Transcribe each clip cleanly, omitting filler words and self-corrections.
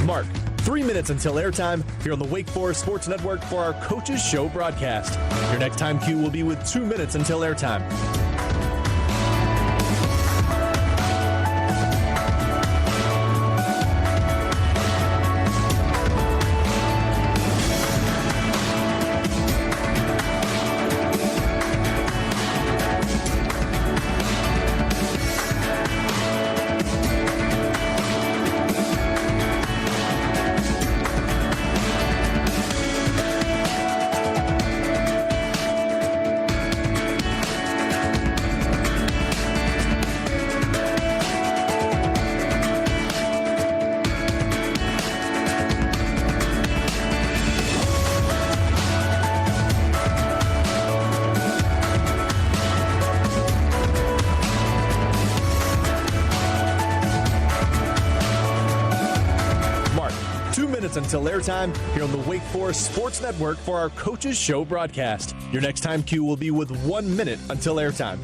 Mark, 3 minutes until airtime here on the Wake Forest Sports Network for our Coaches Show broadcast. Your next time cue will be with 2 minutes until airtime. Until airtime here on the Wake Forest Sports Network for our Coaches Show broadcast. Your next time cue will be with 1 minute until airtime.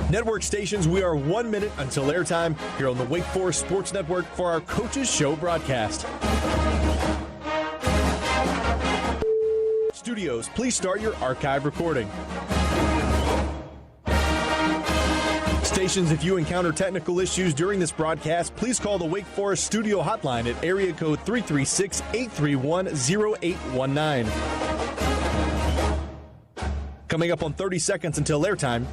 Network stations, we are 1 minute until airtime here on the Wake Forest Sports Network for our Coaches Show broadcast. Studios, please start your archive recording. Stations, if you encounter technical issues during this broadcast, please call the Wake Forest studio hotline at area code 336-831-0819. Coming up on 30 seconds until airtime,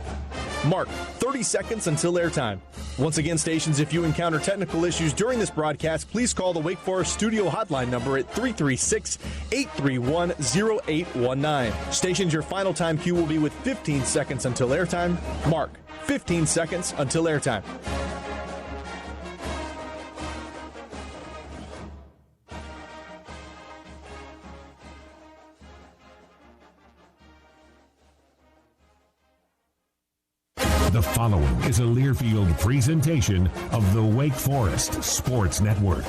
Mark, 30 seconds until airtime. Once again, stations, if you encounter technical issues during this broadcast, please call the Wake Forest studio hotline number at 336-831-0819. Stations, your final time cue will be with 15 seconds until airtime. Mark, 15 seconds until airtime. The following is a Learfield presentation of the Wake Forest Sports Network.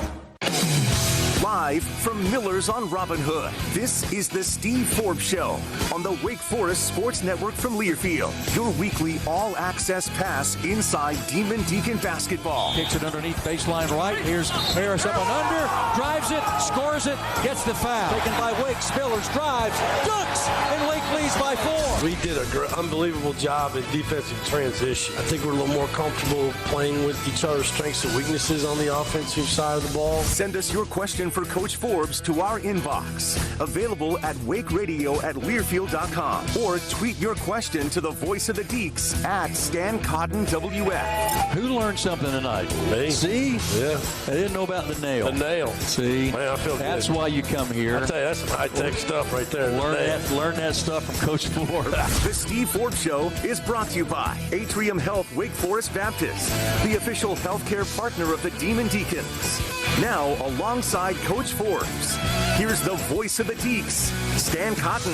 Live from Miller's on Robin Hood, this is the Steve Forbes Show on the Wake Forest Sports Network from Learfield. Your weekly all-access pass inside Demon Deacon basketball. Kicks it underneath baseline right. Here's Harris up and under. Drives it, scores it, gets the foul. Taken by Wake. Spillers drives, dunks, and Wake leads by 4. We did an unbelievable job in defensive transition. I think we're a little more comfortable playing with each other's strengths and weaknesses on the offensive side of the ball. Send us your question for Coach Forbes to our inbox. Available at wakeradio@learfield.com or tweet your question to the voice of the Deeks at Stan Cotton WF. Who learned something tonight? Me. See? Yeah. I didn't know about the nail. The nail. See? Man, I feel That's good. why you come here. I tell you, that's some high-tech stuff right there. Learn that stuff from Coach Forbes. The Steve Forbes Show is brought to you by Atrium Health Wake Forest Baptist, the official healthcare partner of the Demon Deacons. Now, alongside Coach Forbes, here's the voice of the Deeks, Stan Cotton.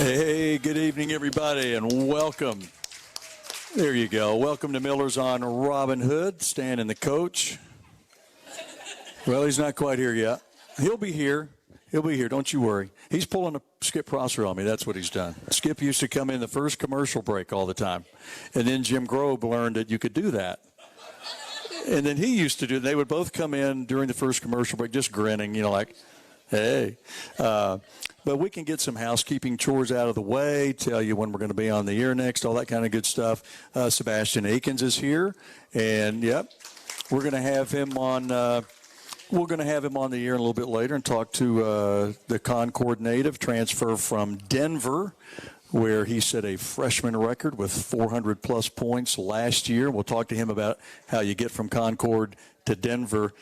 Hey, good evening, everybody, and welcome. There you go. Welcome to Miller's on Robin Hood. Stan and the coach. Well, he's not quite here yet. He'll be here. He'll be here. Don't you worry. He's pulling a Skip Prosser on me. That's what he's done. Skip used to come in the first commercial break all the time. And then Jim Grobe learned that you could do that. And then he used to do, they would both come in during the first commercial break just grinning, you know, like, hey. But we can get some housekeeping chores out of the way, tell you when we're going to be on the air next, all that kind of good stuff. Sebastian Akins is here. And, yep, we're going to have him on the air a little bit later and talk to the Concord native, transfer from Denver. where he set a freshman record with 400-plus points last year. We'll talk to him about how you get from Concord to Denver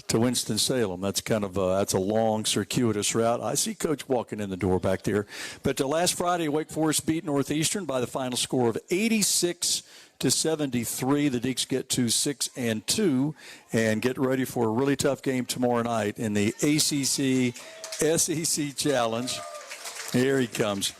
to Winston-Salem. That's kind of that's a long, circuitous route. I see Coach walking in the door back there. But last Friday, Wake Forest beat Northeastern by the final score of 86-73. The Deacs get to 6-2 and get ready for a really tough game tomorrow night in the ACC SEC Challenge. Here he comes.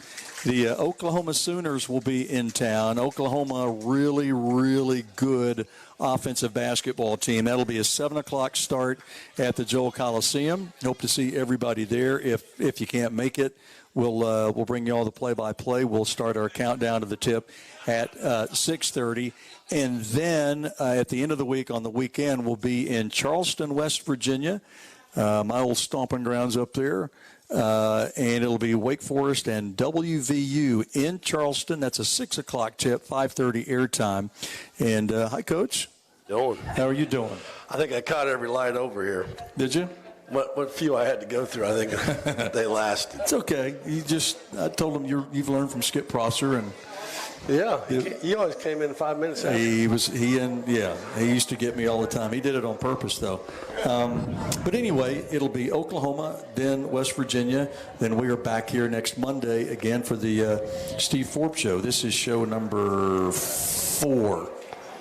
The Oklahoma Sooners will be in town. Oklahoma, really, really good offensive basketball team. That'll be a 7 o'clock start at the Joel Coliseum. Hope to see everybody there. If you can't make it, we'll bring you all the play-by-play. We'll start our countdown to the tip at 6:30. And then at the end of the week, on the weekend, we'll be in Charleston, West Virginia, my old stomping grounds up there. And it'll be Wake Forest and WVU in Charleston. That's a 6 o'clock tip, 5:30 airtime. And hi, Coach. Doing. How are you doing? I think I caught every light over here. Did you? What few I had to go through, I think they lasted. It's okay. I told him you've learned from Skip Prosser, and yeah, he always came in 5 minutes after. He used to get me all the time. He did it on purpose, though. But anyway, it'll be Oklahoma, then West Virginia. Then we are back here next Monday again for the Steve Forbes Show. This is show number 4.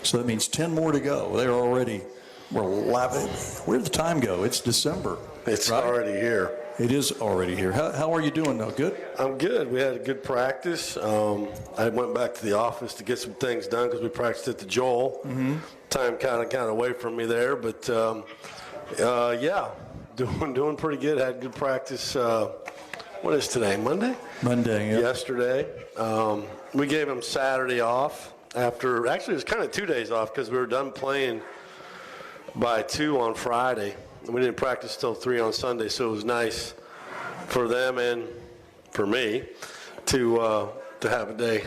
So that means 10 more to go. We're 11. Where'd the time go? It's December. It's right? already here. It is already here. How are you doing, though? Good? I'm good. We had a good practice. I went back to the office to get some things done because we practiced at the Joel. Mm-hmm. Time kind of away from me there. But, doing pretty good. Had good practice. What is today, Monday? Monday, yeah. Yesterday. We gave him Saturday off. Actually, it was kind of 2 days off because we were done playing by 2 on Friday. We didn't practice till 3 on Sunday, so it was nice for them and for me to have a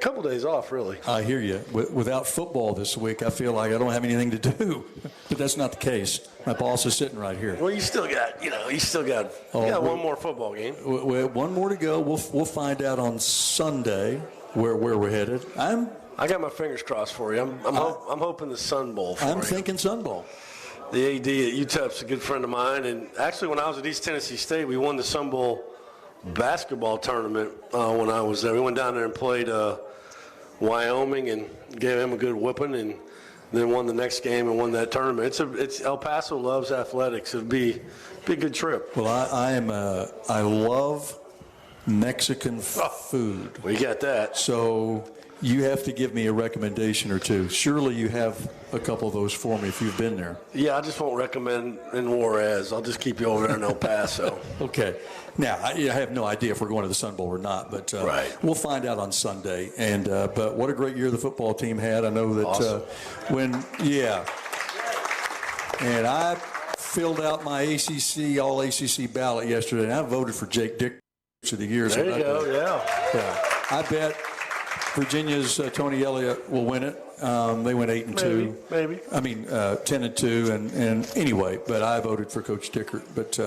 couple days off, really. I hear you. Without football this week, I feel like I don't have anything to do. But that's not the case. My boss is sitting right here. Well, you still got one more football game. One more to go. We'll find out on Sunday where we're headed. I got my fingers crossed for you. I'm hoping the Sun Bowl for you. I'm thinking Sun Bowl. The AD at UTEP's a good friend of mine, and actually when I was at East Tennessee State, we won the Sun Bowl basketball tournament when I was there. We went down there and played Wyoming and gave him a good whooping, and then won the next game and won that tournament. It's El Paso loves athletics. It'd be a good trip. Well, I love Mexican food. We got that. So you have to give me a recommendation or two. Surely you have a couple of those for me if you've been there. Yeah, I just won't recommend in Juarez. I'll just keep you over there in El Paso. Okay. Now, I have no idea if we're going to the Sun Bowl or not, but right. We'll find out on Sunday. And but what a great year the football team had. I know that awesome. And I filled out my all ACC ballot yesterday, and I voted for Jake Dick of the year. There you go, yeah. I bet Virginia's Tony Elliott will win it. They went 8-2. Maybe. I mean, 10-2, and anyway. But I voted for Coach Dickert. But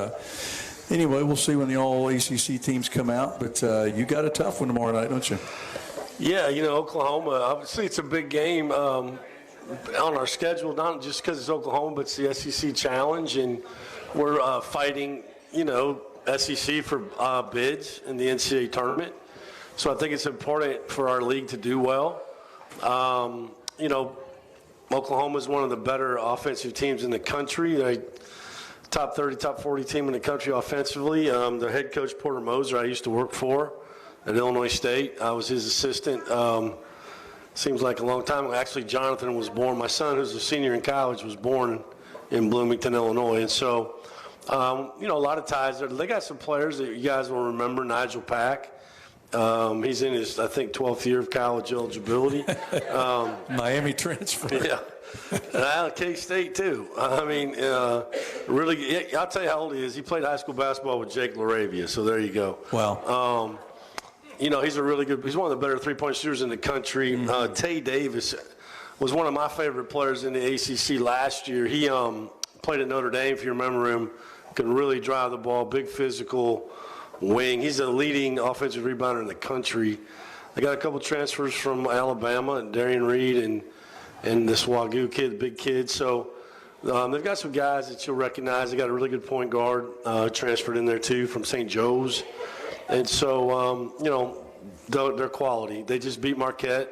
anyway, we'll see when the all ACC teams come out. But you got a tough one tomorrow night, don't you? Yeah, Oklahoma. Obviously, it's a big game on our schedule. Not just because it's Oklahoma, but it's the SEC Challenge, and we're fighting. SEC for bids in the NCAA tournament. So I think it's important for our league to do well. Oklahoma is one of the better offensive teams in the country. They're top 30, top 40 team in the country offensively. Their head coach, Porter Moser, I used to work for at Illinois State. I was his assistant. Seems like a long time ago. Actually, Jonathan was born. My son, who's a senior in college, was born in Bloomington, Illinois. And so, a lot of ties there. They got some players that you guys will remember. Nigel Pack. He's in his, I think, 12th year of college eligibility. Miami transfer. Yeah. And K-State, too. Really, I'll tell you how old he is. He played high school basketball with Jake LaRavia, so there you go. Wow. He's he's one of the better three-point shooters in the country. Mm-hmm. Tay Davis was one of my favorite players in the ACC last year. He played at Notre Dame, if you remember him. Could really drive the ball, big physical wing. He's the leading offensive rebounder in the country. They got a couple transfers from Alabama, and Darian Reed and this Wagyu kid, the big kid. So they've got some guys that you'll recognize. They got a really good point guard transferred in there too from St. Joe's. And so, they're quality. They just beat Marquette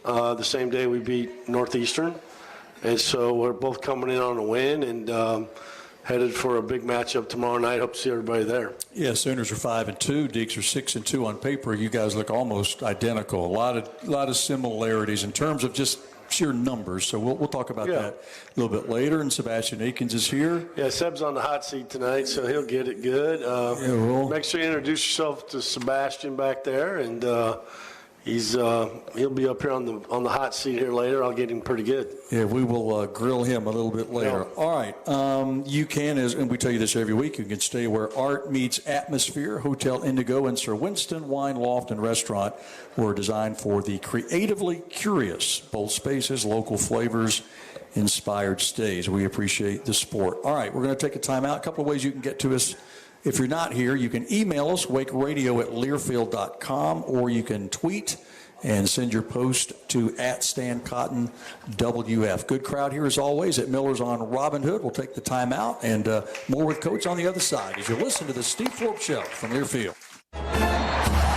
the same day we beat Northeastern. And so we're both coming in on a win and headed for a big matchup tomorrow night. Hope to see everybody there. Yeah, Sooners are 5-2. Deeks are 6-2 on paper. You guys look almost identical. A lot of similarities in terms of just sheer numbers. So we'll talk about that a little bit later. And Sebastian Akins is here. Yeah, Seb's on the hot seat tonight, so he'll get it good. Make sure you introduce yourself to Sebastian back there, and he'll be up here on the hot seat here later. I'll get him pretty good. Yeah, we will grill him a little bit later. Yeah. All right. You can, and we tell you this every week, you can stay where art meets atmosphere. Hotel Indigo and Sir Winston Wine Loft and Restaurant were designed for the creatively curious. Both spaces, local flavors, inspired stays. We appreciate the support. All right, we're going to take a timeout. A couple of ways you can get to us. If you're not here, you can email us, wakeradio@learfield.com, or you can tweet and send your post to @StanCottonWF. Good crowd here as always at Miller's on Robin Hood. We'll take the time out and more with Coach on the other side as you listen to the Steve Forbes Show from Learfield.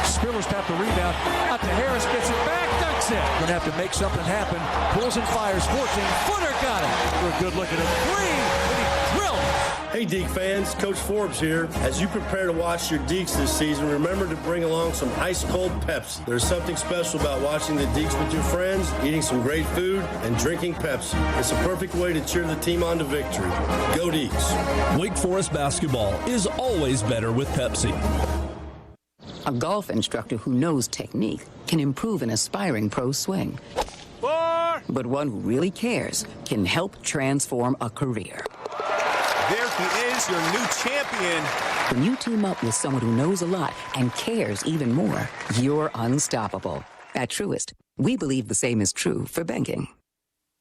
Spiller's got the rebound. Out to Harris, gets it back, dunks it. Going to have to make something happen. Pulls and fires, 14-footer, got it. For a good look at it. Three, and he drilled. Hey, Deke fans, Coach Forbes here. As you prepare to watch your Dekes this season, remember to bring along some ice-cold Pepsi. There's something special about watching the Dekes with your friends, eating some great food, and drinking Pepsi. It's a perfect way to cheer the team on to victory. Go Dekes. Wake Forest basketball is always better with Pepsi. A golf instructor who knows technique can improve an aspiring pro's swing. But one who really cares can help transform a career. There he is, your new champion. When you team up with someone who knows a lot and cares even more, you're unstoppable. At Truist, we believe the same is true for banking.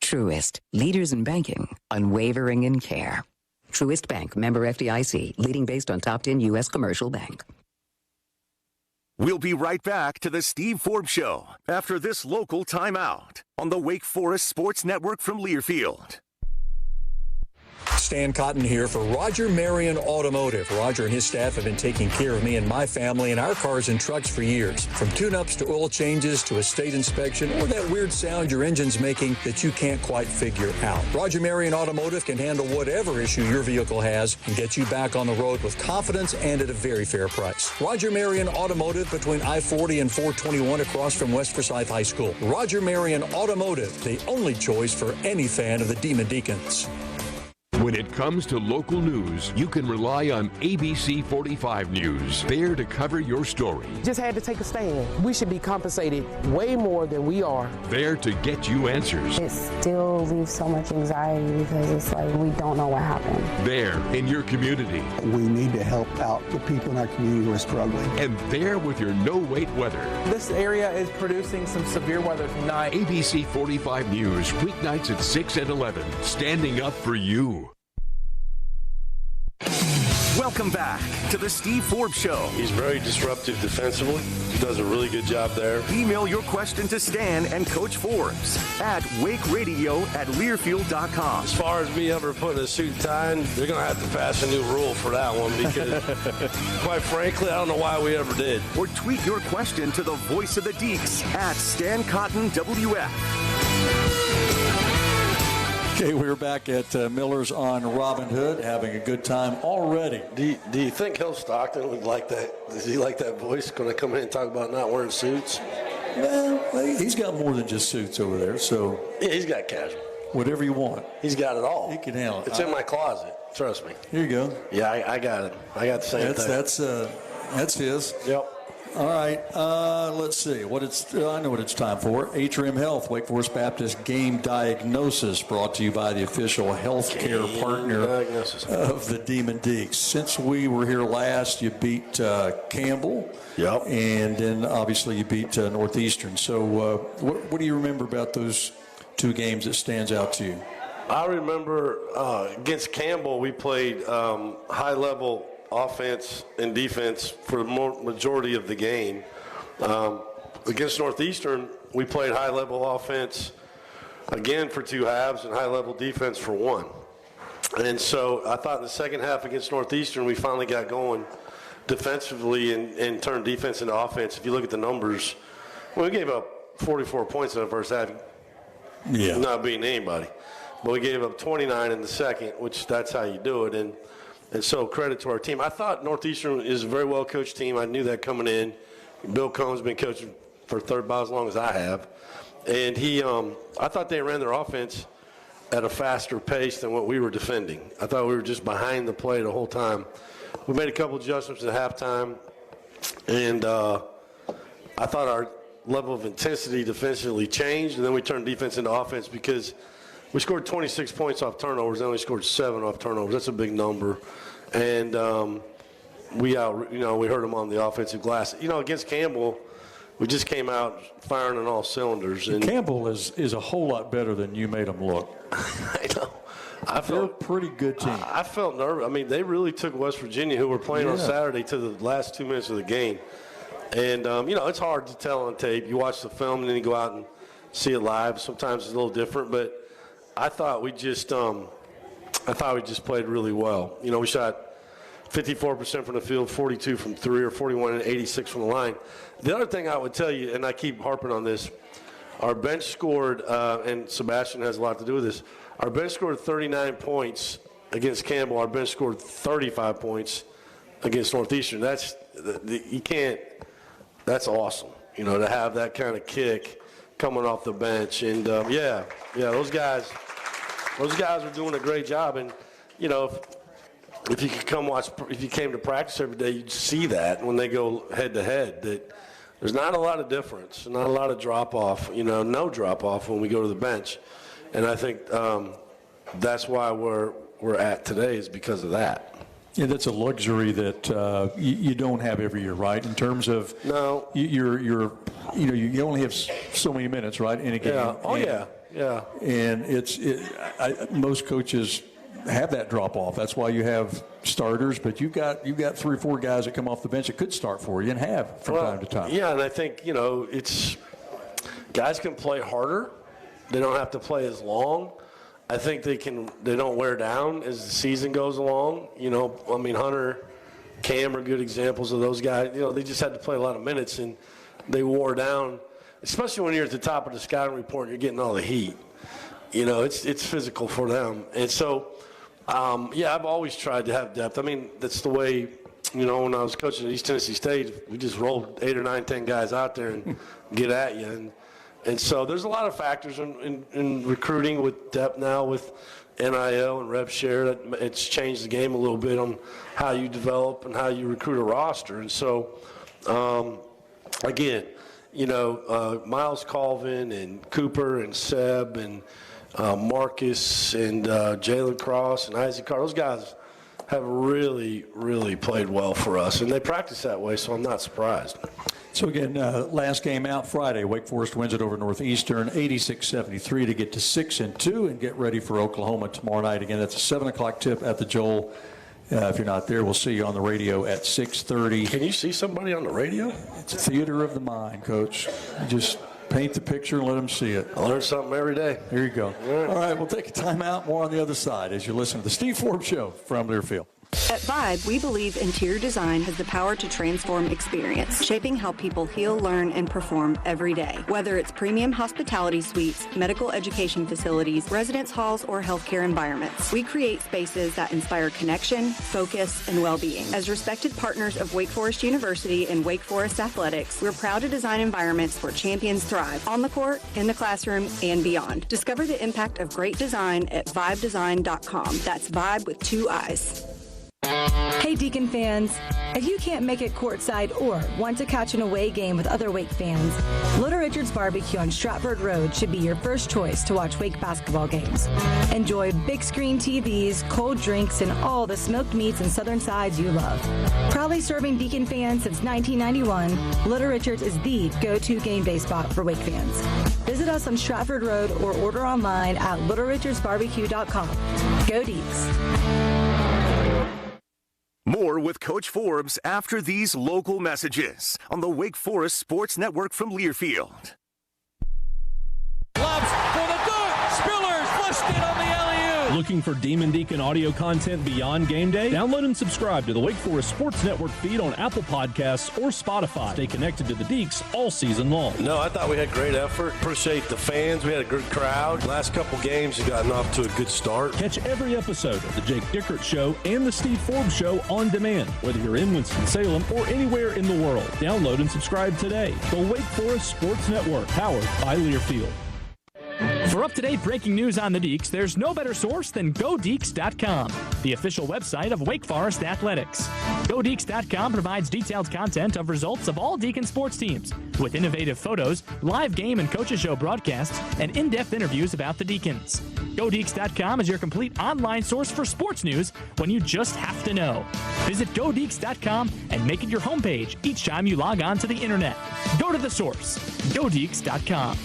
Truist, leaders in banking, unwavering in care. Truist Bank, member FDIC, leading based on top 10 U.S. commercial bank. We'll be right back to the Steve Forbes Show after this local timeout on the Wake Forest Sports Network from Learfield. Stan Cotton here for Roger Marion Automotive. Roger and his staff have been taking care of me and my family and our cars and trucks for years. From tune-ups to oil changes to a state inspection or that weird sound your engine's making that you can't quite figure out. Roger Marion Automotive can handle whatever issue your vehicle has and get you back on the road with confidence and at a very fair price. Roger Marion Automotive between I-40 and 421 across from West Forsyth High School. Roger Marion Automotive, the only choice for any fan of the Demon Deacons. When it comes to local news, you can rely on ABC 45 News, there to cover your story. Just had to take a stand. We should be compensated way more than we are. There to get you answers. It still leaves so much anxiety because it's like we don't know what happened. There in your community. We need to help out the people in our community who are struggling. And there with your no-wait weather. This area is producing some severe weather tonight. ABC 45 News, weeknights at 6 and 11, standing up for you. Welcome back to the Steve Forbes Show. He's very disruptive defensively. He does a really good job there. Email your question to Stan and Coach Forbes at wakeradio@learfield.com. As far as me ever putting a suit and tie on, they're going to have to pass a new rule for that one because, quite frankly, I don't know why we ever did. Or tweet your question to the voice of the Deeks at StanCottonWF. Okay, we're back at Miller's on Robin Hood, having a good time already. Do you think Hill Stockton would like that? Does he like that voice? Going to come in and talk about not wearing suits? Well, he's got more than just suits over there, so. Yeah, he's got casual. Whatever you want. He's got it all. He can handle it. It's in my closet. Trust me. Here you go. Yeah, I got it. I got the same thing. That's his. Yep. All right, let's see. I know what it's time for. Atrium Health, Wake Forest Baptist Game Diagnosis, brought to you by the official healthcare partner of the Demon Deeks. Since we were here last, you beat Campbell. Yep. And then, obviously, you beat Northeastern. So what do you remember about those two games that stands out to you? I remember against Campbell, we played high-level offense and defense for the majority of the game. Against Northeastern, we played high-level offense again for 2 halves and high-level defense for 1. And so I thought in the second half against Northeastern, we finally got going defensively and turned defense into offense. If you look at the numbers, we gave up 44 points in the first half. Yeah. Not beating anybody. But we gave up 29 in the second, which that's how you do it. And so credit to our team. I thought Northeastern is a very well-coached team. I knew that coming in. Bill Cohn's been coaching for about as long as I have. And I thought they ran their offense at a faster pace than what we were defending. I thought we were just behind the play the whole time. We made a couple adjustments at halftime, and I thought our level of intensity defensively changed, and then we turned defense into offense because we scored 26 points off turnovers, then we scored 7 off turnovers. That's a big number. And we hurt them on the offensive glass. Against Campbell, we just came out firing on all cylinders. And Campbell is a whole lot better than you made them look. I know. They're a pretty good team. I felt nervous. I mean, they really took West Virginia, who were playing on Saturday, to the last 2 minutes of the game. And, it's hard to tell on tape. You watch the film and then you go out and see it live. Sometimes it's a little different. But I thought we just played really well. We shot 54% from the field, 42 from 3, or 41 and 86 from the line. The other thing I would tell you, and I keep harping on this, our bench scored, and Sebastian has a lot to do with this, our bench scored 39 points against Campbell. Our bench scored 35 points against Northeastern. That's awesome, to have that kind of kick coming off the bench. And, those guys are doing a great job. And, if you could if you came to practice every day, you'd see that when they go head-to-head, that there's not a lot of difference, not a lot of drop-off, no drop-off when we go to the bench. And I think that's why we're at today is because of that. Yeah, that's a luxury that you don't have every year, right? In terms of you only have so many minutes, right, in a game. Yeah. Oh, yeah. And most coaches have that drop off. That's why you have starters, but you've got 3 or 4 guys that come off the bench that could start for you and have from time to time. Yeah, and I think it's guys can play harder. They don't have to play as long. I think they don't wear down as the season goes along. Hunter, Cam are good examples of those guys. They just had to play a lot of minutes and they wore down, especially when you're at the top of the scouting report and you're getting all the heat. It's physical for them. And so, I've always tried to have depth. I mean, that's the way, when I was coaching at East Tennessee State, we just rolled 8 or 9, 10 guys out there and get at you. And so there's a lot of factors in recruiting with depth now with NIL and rev share. It's changed the game a little bit on how you develop and how you recruit a roster. And so, again, Miles Colvin and Cooper and Seb and Marcus and Jalen Cross and Isaac Carr, those guys have really, really played well for us. And they practice that way, so I'm not surprised. So, again, last game out Friday, Wake Forest wins it over Northeastern, 86-73 to get to 6-2 and get ready for Oklahoma tomorrow night. Again, that's a 7 o'clock tip at the Joel. If you're not there, we'll see you on the radio at 6:30. Can you see somebody on the radio? It's a theater of the mind, Coach. You just paint the picture and let them see it. I learn something every day. Here you go. All right, we'll take a timeout. More on the other side as you listen to the Steve Forbes Show from Learfield. At Vibe, we believe interior design has the power to transform experience, shaping how people heal, learn, and perform every day. Whether it's premium hospitality suites, medical education facilities, residence halls, or healthcare environments, we create spaces that inspire connection, focus, and well-being. As respected partners of Wake Forest University and Wake Forest Athletics, we're proud to design environments where champions thrive on the court, in the classroom, and beyond. Discover the impact of great design at vibedesign.com. That's Vibe with 2 I's. Hey Deacon fans, if you can't make it courtside or want to catch an away game with other Wake fans, Little Richard's Barbecue on Stratford Road should be your first choice to watch Wake basketball games. Enjoy big screen TVs, cold drinks, and all the smoked meats and southern sides you love. Proudly serving Deacon fans since 1991, Little Richard's is the go-to game day spot for Wake fans. Visit us on Stratford Road or order online at littlerichardsbarbecue.com. Go Deeks! More More with Coach Forbes after these local messages on the Wake Forest Sports Network from Learfield. Gloves for the dunk. Spillers flushed it on the alley-oop. Looking for Demon Deacon audio content beyond game day? Download and subscribe to the Wake Forest Sports Network feed on Apple Podcasts or Spotify. Stay connected to the Deeks all season long. No, I thought we had great effort. Appreciate the fans. We had a good crowd. Last couple games have gotten off to a good start. Catch every episode of the Jake Dickert Show and the Steve Forbes Show on demand, whether you're in Winston-Salem or anywhere in the world. Download and subscribe today. The Wake Forest Sports Network, powered by Learfield. For up-to-date breaking news on the Deeks, there's no better source than GoDeeks.com, the official website of Wake Forest Athletics. GoDeeks.com provides detailed content of results of all Deacon sports teams, with innovative photos, live game and coaches show broadcasts, and in-depth interviews about the Deacons. GoDeeks.com is your complete online source for sports news when you just have to know. Visit GoDeeks.com and make it your homepage each time you log on to the internet. Go to the source, GoDeeks.com.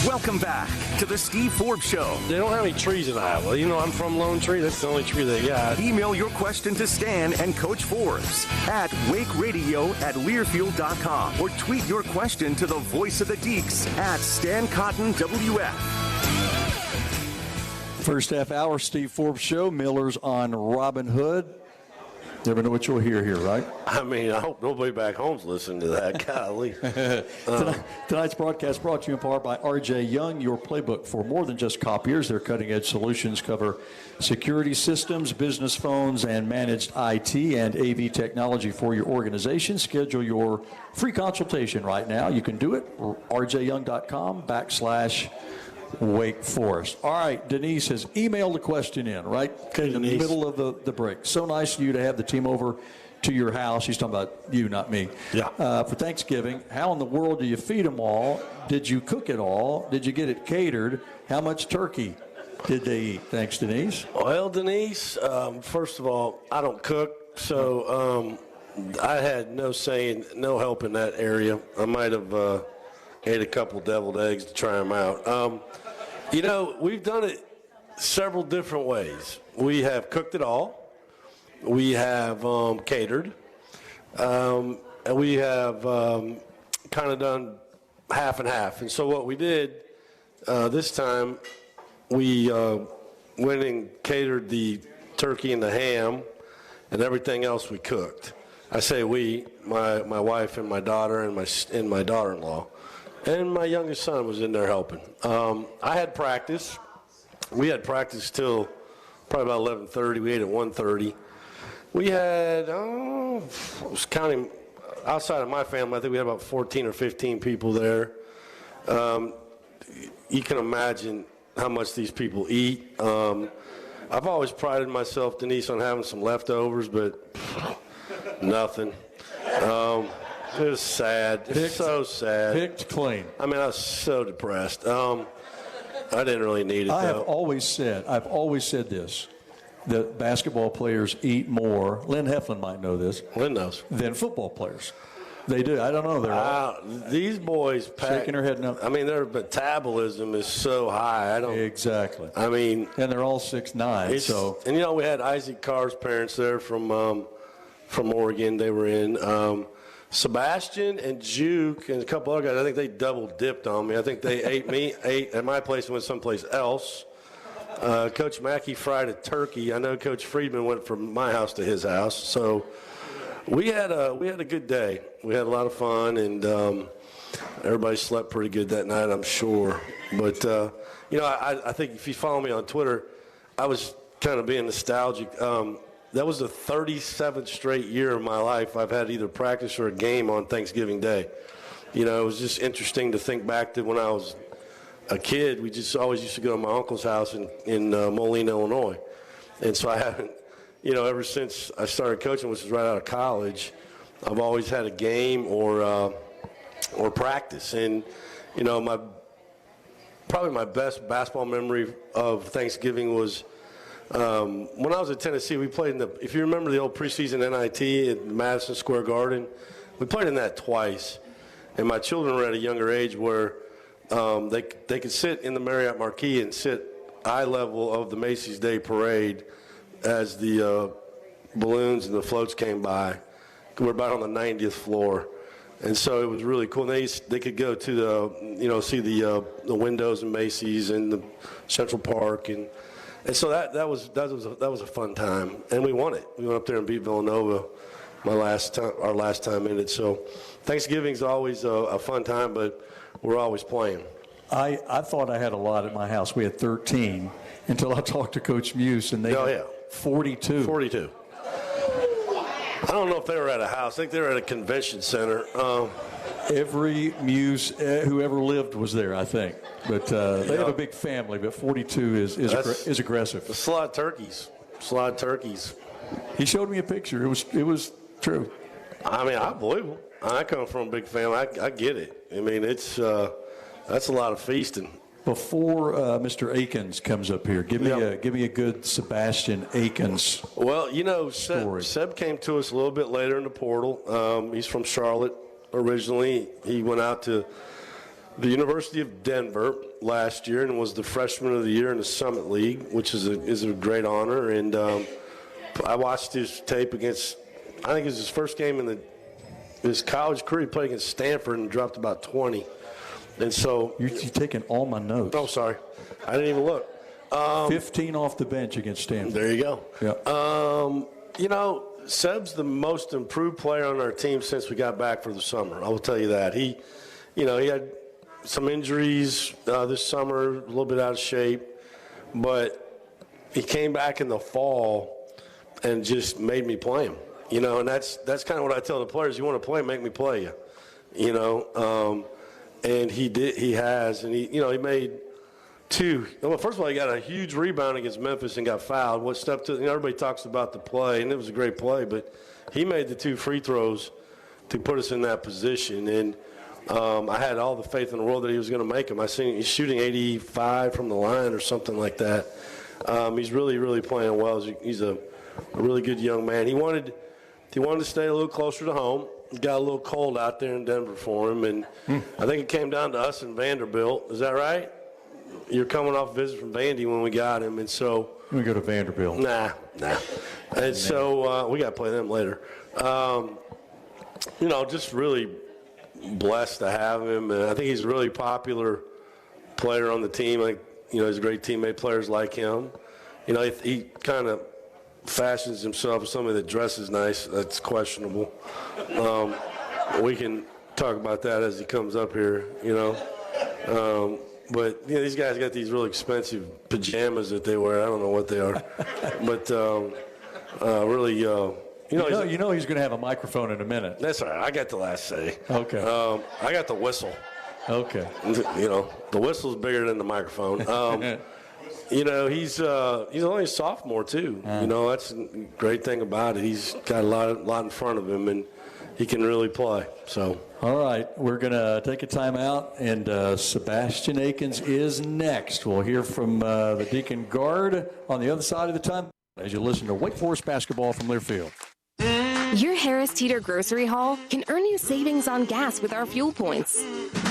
Welcome back to the Steve Forbes Show. They don't have any trees in Iowa. You know, I'm from Lone Tree. That's the only tree they got. Email your question to Stan and Coach Forbes at wakeradio@learfield.com or tweet your question to the voice of the Deeks at Stan Cotton WF. First half hour, Steve Forbes Show. Miller's on Robin Hood. Never know what you'll hear here, right? I mean, I hope nobody back home's listening to that. Golly. Tonight's broadcast brought to you in part by RJ Young, your playbook for more than just copiers. Their cutting-edge solutions cover security systems, business phones, and managed IT and AV technology for your organization. Schedule your free consultation right now. You can do it, rjyoung.com/Wake Forest. All right, Denise has emailed a question in, right? Okay, in the middle of the break. So nice of you to have the team over to your house. She's talking about you, not me. Yeah. For Thanksgiving, how in the world do you feed them all? Did you cook it all? Did you get it catered? How much turkey did they eat? Thanks, Denise. Well, Denise, first of all, I don't cook, so I had no say, no help in that area. I might have ate a couple deviled eggs to try them out. You know, we've done it several different ways. We have cooked it all. We have catered. And we have kind of done half and half. And so what we did this time, we went and catered the turkey and the ham and everything else we cooked. I say we, my wife and my daughter and my daughter-in-law. And my youngest son was in there helping. I had practice. We had practice till probably about 11:30. We ate at 1:30. We had, I was counting, outside of my family, I think we had about 14 or 15 people there. You can imagine how much these people eat. I've always prided myself, Denise, on having some leftovers, but nothing. It was sad. It's so sad. Picked clean. I mean, I was so depressed. I didn't really need it, though. I've always said this, that basketball players eat more, Lynn Heflin might know this. Lynn knows. Than football players. They do. I don't know. These boys shaking her head no. I mean, their metabolism is so high. Exactly. I mean. And they're all 6'9". So. And, you know, we had Isaac Carr's parents there from Oregon. They were in. Sebastian and Juke and a couple other guys, I think they double dipped on me. I think they ate at my place and went someplace else. Coach Mackey fried a turkey. I know Coach Friedman went from my house to his house. So we had a good day. We had a lot of fun, and everybody slept pretty good that night, I'm sure. But, you know, I think if you follow me on Twitter, I was kind of being nostalgic. That was the 37th straight year of my life I've had either practice or a game on Thanksgiving Day. You know, it was just interesting to think back to when I was a kid. We just always used to go to my uncle's house in Moline, Illinois. And so I haven't, you know, ever since I started coaching, which was right out of college, I've always had a game or practice. And, you know, probably my best basketball memory of Thanksgiving was when I was at Tennessee. We played if you remember the old preseason NIT at Madison Square Garden, we played in that twice. And my children were at a younger age where they could sit in the Marriott Marquis and sit eye level of the Macy's Day Parade as the balloons and the floats came by. We're about on the 90th floor. And so it was really cool. They could go to the, see the windows in Macy's and the Central Park, and so that was a fun time, and we won it. We went up there and beat Villanova our last time in it. So Thanksgiving's always a fun time, but we're always playing. I thought I had a lot at my house. We had 13 until I talked to Coach Muse, and they had 42. 42. I don't know if they were at a house. I think they were at a convention center. Every Muse who ever lived was there, I think. But they have a big family, but 42 is aggressive. A lot of turkeys. A lot of turkeys. He showed me a picture. It was true. I mean, I believe him. I come from a big family. I get it. I mean, that's a lot of feasting. Before Mr. Akins comes up here, give me a good Sebastian Akins. Well, Seb came to us a little bit later in the portal. He's from Charlotte originally. He went out to the University of Denver last year and was the freshman of the year in the Summit League, which is a great honor. And I watched his tape against, I think it was his first game in his college career. He played against Stanford and dropped about 20. And so you're taking all my notes. Oh, sorry, I didn't even look. 15 off the bench against Stanford. There you go. Yeah. Seb's the most improved player on our team since we got back for the summer. I will tell you that. He had some injuries this summer, a little bit out of shape, but he came back in the fall and just made me play him. And that's kind of what I tell the players: you want to play, make me play you. And he did. He has, and he made two. Well, first of all, he got a huge rebound against Memphis and got fouled. What step to? Everybody talks about the play, and it was a great play, but he made the 2 free throws to put us in that position. And I had all the faith in the world that he was going to make them. I seen he's shooting 85 from the line or something like that. He's really, really playing well. He's a really good young man. He wanted to stay a little closer to home. It got a little cold out there in Denver for him, and I think it came down to us and Vanderbilt. Is that right? You're coming off a visit from Vandy when we got him, and so we go to Vanderbilt. Nah. And so we got to play them later. Just really blessed to have him, and I think he's a really popular player on the team. He's a great teammate. Players like him. He kind of fashions himself as somebody that dresses nice. That's questionable. We can talk about that as he comes up here, but these guys got these really expensive pajamas that they wear. I don't know what they are, but really, he's going to have a microphone in a minute. That's all right. I got the last say. Okay. I got the whistle. Okay. The whistle's bigger than the microphone. He's only a sophomore too. That's a great thing about it. He's got a lot in front of him, and he can really play. So. All right, we're going to take a timeout, and Sebastian Akins is next. We'll hear from the Deacon Guard on the other side of the time as you listen to Wake Forest basketball from Learfield. Your Harris Teeter grocery haul can earn you savings on gas with our fuel points.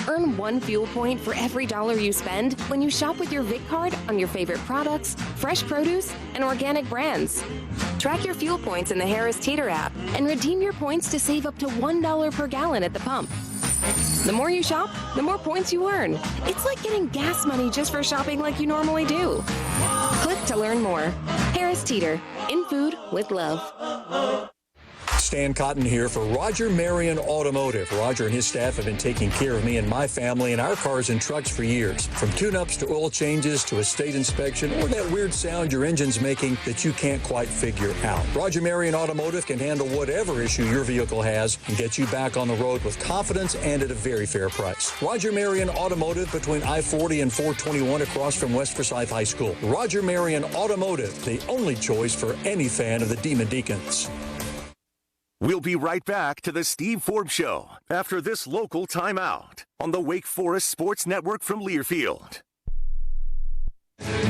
Earn 1 fuel point for every $1 you spend when you shop with your Vic card on your favorite products, fresh produce, and organic brands. Track your fuel points in the Harris Teeter app and redeem your points to save up to $1 per gallon at the pump. The more you shop, the more points you earn. It's like getting gas money just for shopping like you normally do. Click to learn more. Harris Teeter, in food with love. Stan Cotton here for Roger Marion Automotive. Roger and his staff have been taking care of me and my family and our cars and trucks for years. From tune-ups to oil changes to a state inspection or that weird sound your engine's making that you can't quite figure out. Roger Marion Automotive can handle whatever issue your vehicle has and get you back on the road with confidence and at a very fair price. Roger Marion Automotive between I-40 and 421 across from West Forsyth High School. Roger Marion Automotive, the only choice for any fan of the Demon Deacons. We'll be right back to the Steve Forbes Show after this local timeout on the Wake Forest Sports Network from Learfield.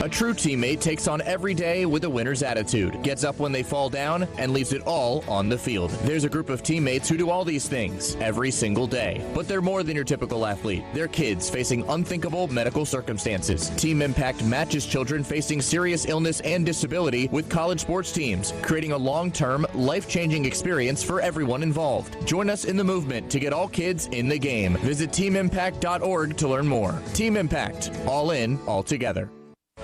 A true teammate takes on every day with a winner's attitude, gets up when they fall down, and leaves it all on the field. There's a group of teammates who do all these things every single day. But they're more than your typical athlete. They're kids facing unthinkable medical circumstances. Team Impact matches children facing serious illness and disability with college sports teams, creating a long-term, life-changing experience for everyone involved. Join us in the movement to get all kids in the game. Visit teamimpact.org to learn more. Team Impact. All in, all together.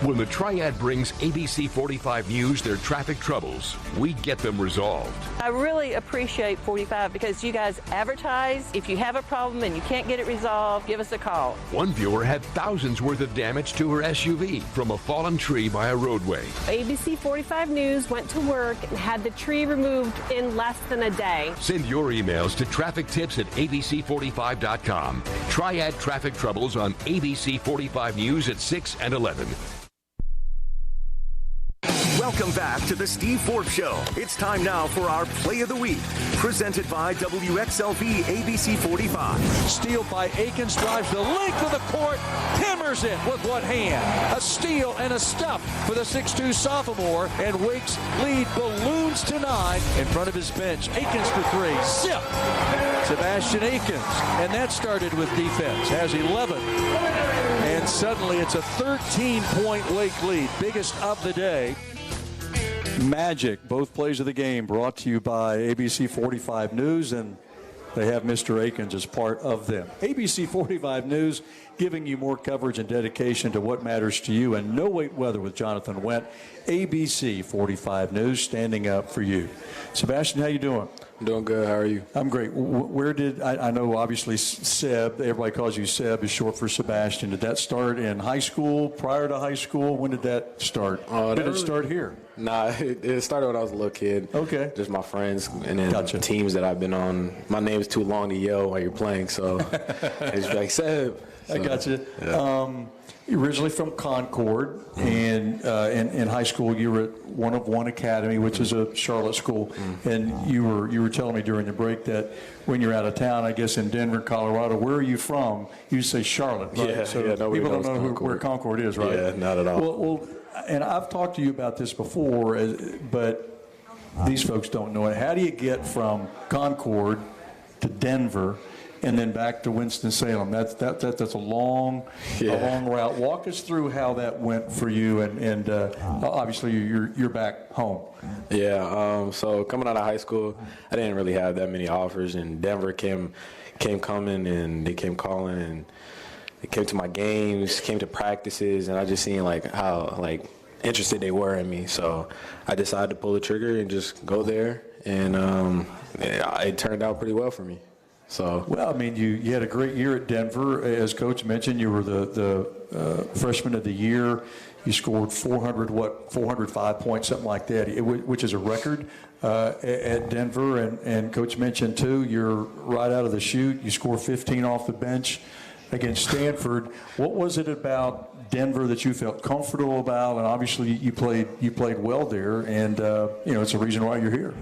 When the Triad brings ABC 45 News their traffic troubles, we get them resolved. I really appreciate 45 because you guys advertise. If you have a problem and you can't get it resolved, give us a call. One viewer had thousands worth of damage to her SUV from a fallen tree by a roadway. ABC 45 News went to work and had the tree removed in less than a day. Send your emails to traffictips@abc45.com. Triad traffic troubles on ABC 45 News at 6 and 11. Welcome back to the Steve Forbes Show. It's time now for our Play of the Week, presented by WXLV ABC 45. Steal by Akins, drives the length of the court, hammers it with one hand. A steal and a stuff for the 6'2 sophomore, and Wake's lead balloons to 9 in front of his bench. Akins for 3. Zip! Sebastian Akins. And that started with defense. Has 11. And suddenly it's a 13-point Wake lead, biggest of the day. Magic, both plays of the game brought to you by ABC 45 News, and they have Mr. Akins as part of them. ABC 45 News giving you more coverage and dedication to what matters to you, and No Wait Weather with Jonathan Went. ABC 45 News standing up for you. Sebastian, how you doing? I'm doing good. How are you? I'm great. Where did, I know obviously Seb, everybody calls you Seb, is short for Sebastian. Did that start in high school, prior to high school? When did that start? Did it start here? Nah, it started when I was a little kid. Okay. Just my friends and then teams that I've been on. My name's too long to yell while you're playing, so it's like Seb. So, I got you. Yeah. You're originally from Concord, and in high school you were at One of One Academy, which is a Charlotte school. And you were telling me during the break that when you're out of town, I guess in Denver, Colorado, where are you from? You say Charlotte, right? Yeah, so nobody people knows don't know where Concord is, right? Yeah, not at all. Well, and I've talked to you about this before, but these folks don't know it. How do you get from Concord to Denver and then back to Winston-Salem? That's a long route. Walk us through how that went for you, and obviously you're back home. Yeah. So coming out of high school, I didn't really have that many offers, and Denver came coming, and they came calling, and they came to my games, came to practices, and I just seen how interested they were in me. So I decided to pull the trigger and just go there, and it turned out pretty well for me. So well, I mean, you had a great year at Denver, as Coach mentioned. You were the freshman of the year. You scored 405 points, something like that, which is a record at Denver. And Coach mentioned too, you're right out of the chute. You score 15 off the bench against Stanford. What was it about Denver that you felt comfortable about? And obviously, you played well there, and it's a reason why you're here.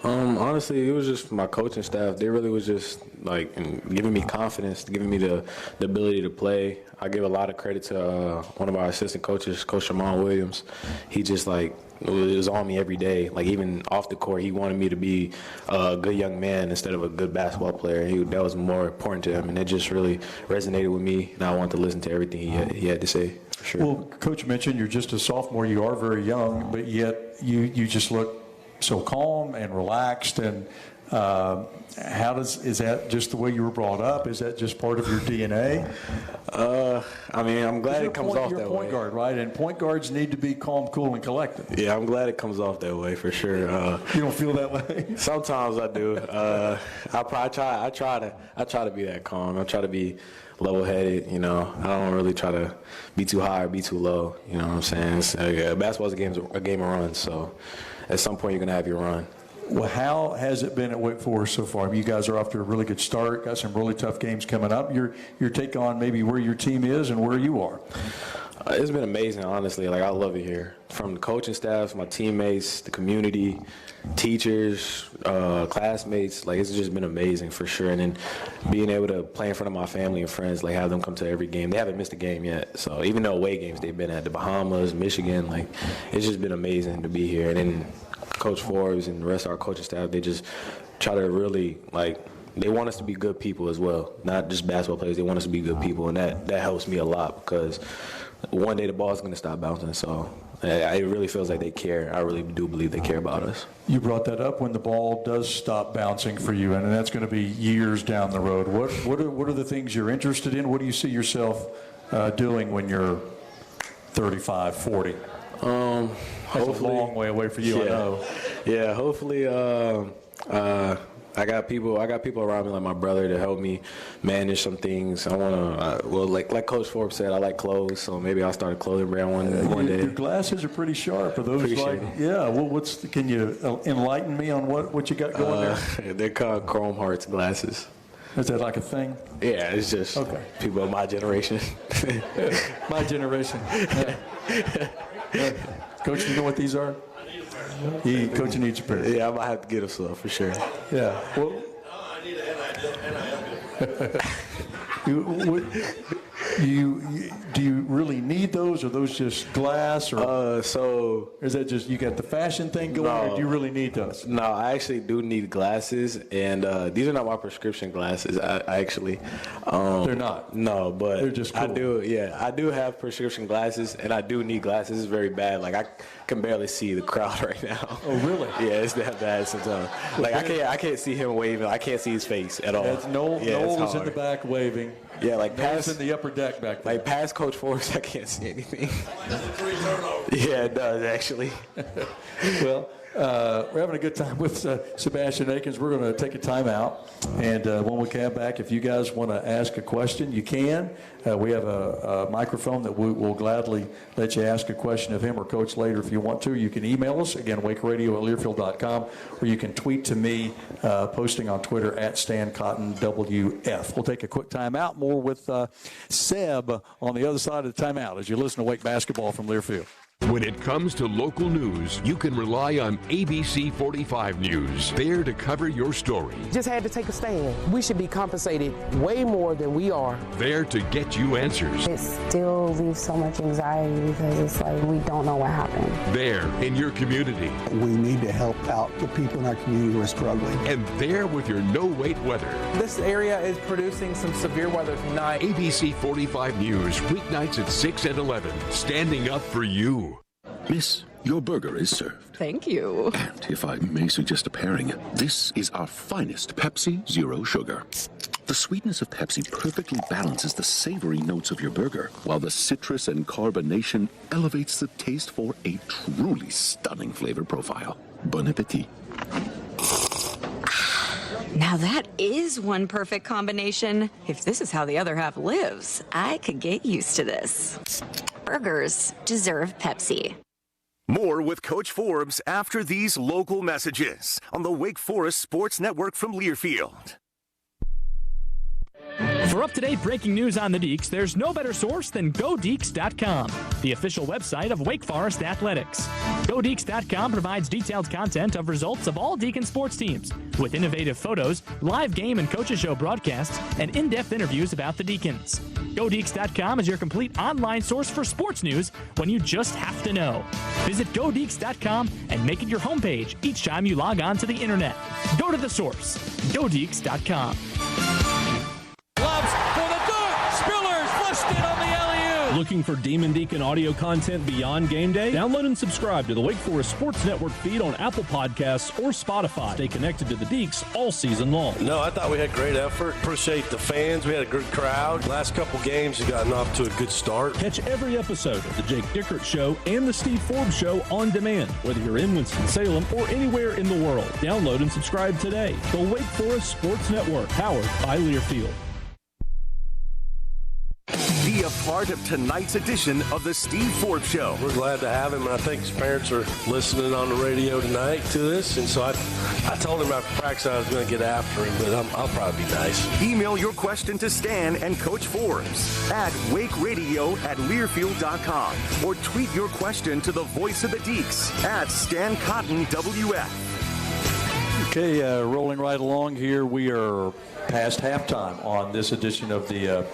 Honestly, it was just my coaching staff. They really was just giving me confidence, giving me the ability to play. I give a lot of credit to one of our assistant coaches, Coach Shaman Williams. He just was on me every day. Even off the court, he wanted me to be a good young man instead of a good basketball player. That was more important to him, and it just really resonated with me. And I wanted to listen to everything he had to say. For sure. Well, Coach mentioned you're just a sophomore. You are very young, but yet you just look so calm and relaxed. And is that just the way you were brought up? Is that just part of your DNA? I'm glad it comes off that way. You're a point guard, right? And point guards need to be calm, cool, and collected. Yeah, I'm glad it comes off that way for sure. You don't feel that way? Sometimes I do. I try to be that calm. I try to be level-headed. I don't really try to be too high or be too low. You know what I'm saying? Basketball's a game of runs, so at some point you're gonna have your run. Well, how has it been at Wake Forest so far? You guys are off to a really good start. Got some really tough games coming up. Your take on maybe where your team is and where you are. It's been amazing, honestly. Like, I love it here. From the coaching staff, my teammates, the community, teachers, classmates. Like, it's just been amazing for sure. And then being able to play in front of my family and friends, like, have them come to every game. They haven't missed a game yet. So even though away games they've been at the Bahamas, Michigan, like, it's just been amazing to be here. And then Coach Forbes and the rest of our coaching staff, they just try to really, like, they want us to be good people as well. Not just basketball players. They want us to be good people. And that helps me a lot because one day the ball is going to stop bouncing. So it really feels like they care. I really do believe they care about us. You brought that up when the ball does stop bouncing for you, and that's going to be years down the road. What are the things you're interested in? What do you see yourself doing when you're 35, 40? That's a long way away for you, yeah. I know. Yeah, hopefully I got people around me like my brother to help me manage some things. I want to, like Coach Forbes said, I like clothes, so maybe I'll start a clothing brand one day. Your glasses are pretty sharp. Are those yeah, well, can you enlighten me on what you got going there? They're called Chrome Hearts glasses. Is that like a thing? Yeah, it's just people of my generation. My generation. Yeah. Coach, you know what these are? Coach needs a pair. Yeah, I might have to get him some for sure. Yeah. Well, do you really need those? Or those just glass? Or so is that just you got the fashion thing going? Or do you really need those? No, I actually do need glasses, and these are not my prescription glasses. I actually they're not. No, but they're just cool. I do have prescription glasses, and I do need glasses. It's very bad. Like I can barely see the crowd right now. Oh, really? Yeah, it's that bad sometimes. Like I can't see him waving. I can't see his face at all. Noel is in the back waving. Yeah, like past in the upper deck back there. Like past Coach Forbes, I can't see anything. Yeah, it does actually. Well, we're having a good time with Sebastian Akins. We're going to take a timeout, and when we come back, if you guys want to ask a question, you can. We have a microphone that we will gladly let you ask a question of him or Coach later if you want to. You can email us, again, wakeradio@learfield.com, or you can tweet to me, posting on Twitter @StanCottonWF. We'll take a quick timeout. More with Seb on the other side of the timeout as you listen to Wake Basketball from Learfield. When it comes to local news, you can rely on ABC 45 News, there to cover your story. Just had to take a stand. We should be compensated way more than we are. There to get you answers. It still leaves so much anxiety because it's like we don't know what happened. There in your community. We need to help out the people in our community who are struggling. And there with your no-wait weather. This area is producing some severe weather tonight. ABC 45 News, weeknights at 6 and 11, standing up for you. Miss, your burger is served. Thank you. And if I may suggest a pairing, this is our finest Pepsi Zero Sugar. The sweetness of Pepsi perfectly balances the savory notes of your burger, while the citrus and carbonation elevates the taste for a truly stunning flavor profile. Bon appetit. Now that is one perfect combination. If this is how the other half lives, I could get used to this. Burgers deserve Pepsi. More with Coach Forbes after these local messages on the Wake Forest Sports Network from Learfield. For up-to-date breaking news on the Deacs, there's no better source than GoDeacs.com, the official website of Wake Forest Athletics. GoDeacs.com provides detailed content of results of all Deacon sports teams, with innovative photos, live game and coaches show broadcasts, and in-depth interviews about the Deacons. GoDeacs.com is your complete online source for sports news when you just have to know. Visit GoDeacs.com and make it your homepage each time you log on to the internet. Go to the source, GoDeacs.com. Gloves for the dunk. Spillers flushed it on the alley-oop. Looking for Demon Deacon audio content beyond game day? Download and subscribe to the Wake Forest Sports Network feed on Apple Podcasts or Spotify. Stay connected to the Deacs all season long. No, I thought we had great effort. Appreciate the fans. We had a good crowd. Last couple games have gotten off to a good start. Catch every episode of the Jake Dickert Show and the Steve Forbes Show on demand, whether you're in Winston-Salem or anywhere in the world. Download and subscribe today. The Wake Forest Sports Network, powered by Learfield. Be a part of tonight's edition of the Steve Forbes Show. We're glad to have him, and I think his parents are listening on the radio tonight to this. And so I told him after practice I was going to get after him, but I'll probably be nice. Email your question to Stan and Coach Forbes at wakeradio@learfield.com or tweet your question to the voice of the Deeks at Stan Cotton WF. Okay, rolling right along here. We are past halftime on this edition of the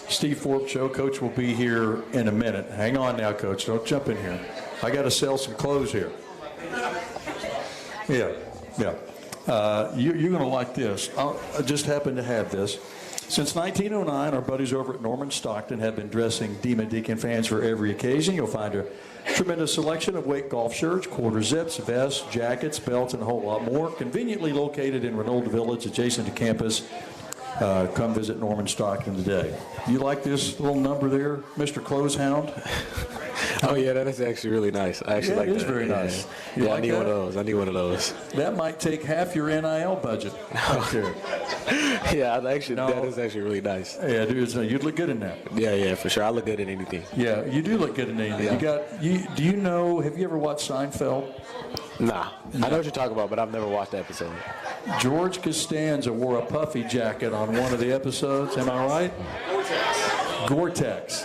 Steve Forbes Show. Coach will be here in a minute. Hang on now, Coach. Don't jump in here. I got to sell some clothes here. Yeah. You're going to like this. I just happen to have this. Since 1909, our buddies over at Norman Stockton have been dressing Demon Deacon fans for every occasion. You'll find a tremendous selection of Wake golf shirts, quarter zips, vests, jackets, belts, and a whole lot more. Conveniently located in Reynolda Village, adjacent to campus. Come visit Norman Stockton today. You like this little number there, Mr. Clotheshound? Oh, yeah, that is actually really nice. I actually like that. It is very nice. Yeah, Like I need that? one of those. I need one of those. That might take half your NIL budget right there. Yeah, that is actually really nice. Yeah, dude, you'd look good in that. Yeah, for sure. I look good in anything. Yeah, you do look good in anything. Yeah. Do you know, have you ever watched Seinfeld? Nah. I know what you're talking about, but I've never watched the episode. George Costanza wore a puffy jacket on one of the episodes. Am I right? Gore-Tex.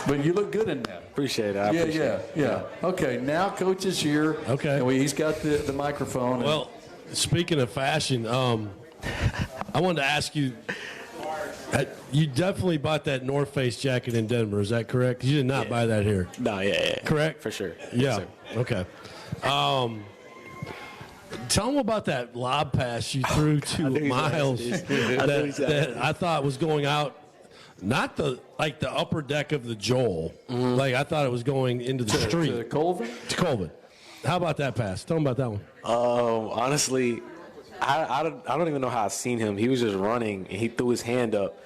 But you look good in that. Appreciate it. Yeah. Okay, now Coach is here. Okay. And he's got the microphone. Well, speaking of fashion, I wanted to ask you, you definitely bought that North Face jacket in Denver. Is that correct? You did not buy that here. No, yeah. Correct? For sure. Yeah. Yes, okay. Tell them about that lob pass you threw to Miles that I thought was going out, not the upper deck of the Joel. Mm-hmm. Like I thought it was going into the street. To Colvin? To Colvin. How about that pass? Tell them about that one. Honestly, I don't even know how I seen him. He was just running, and he threw his hand up,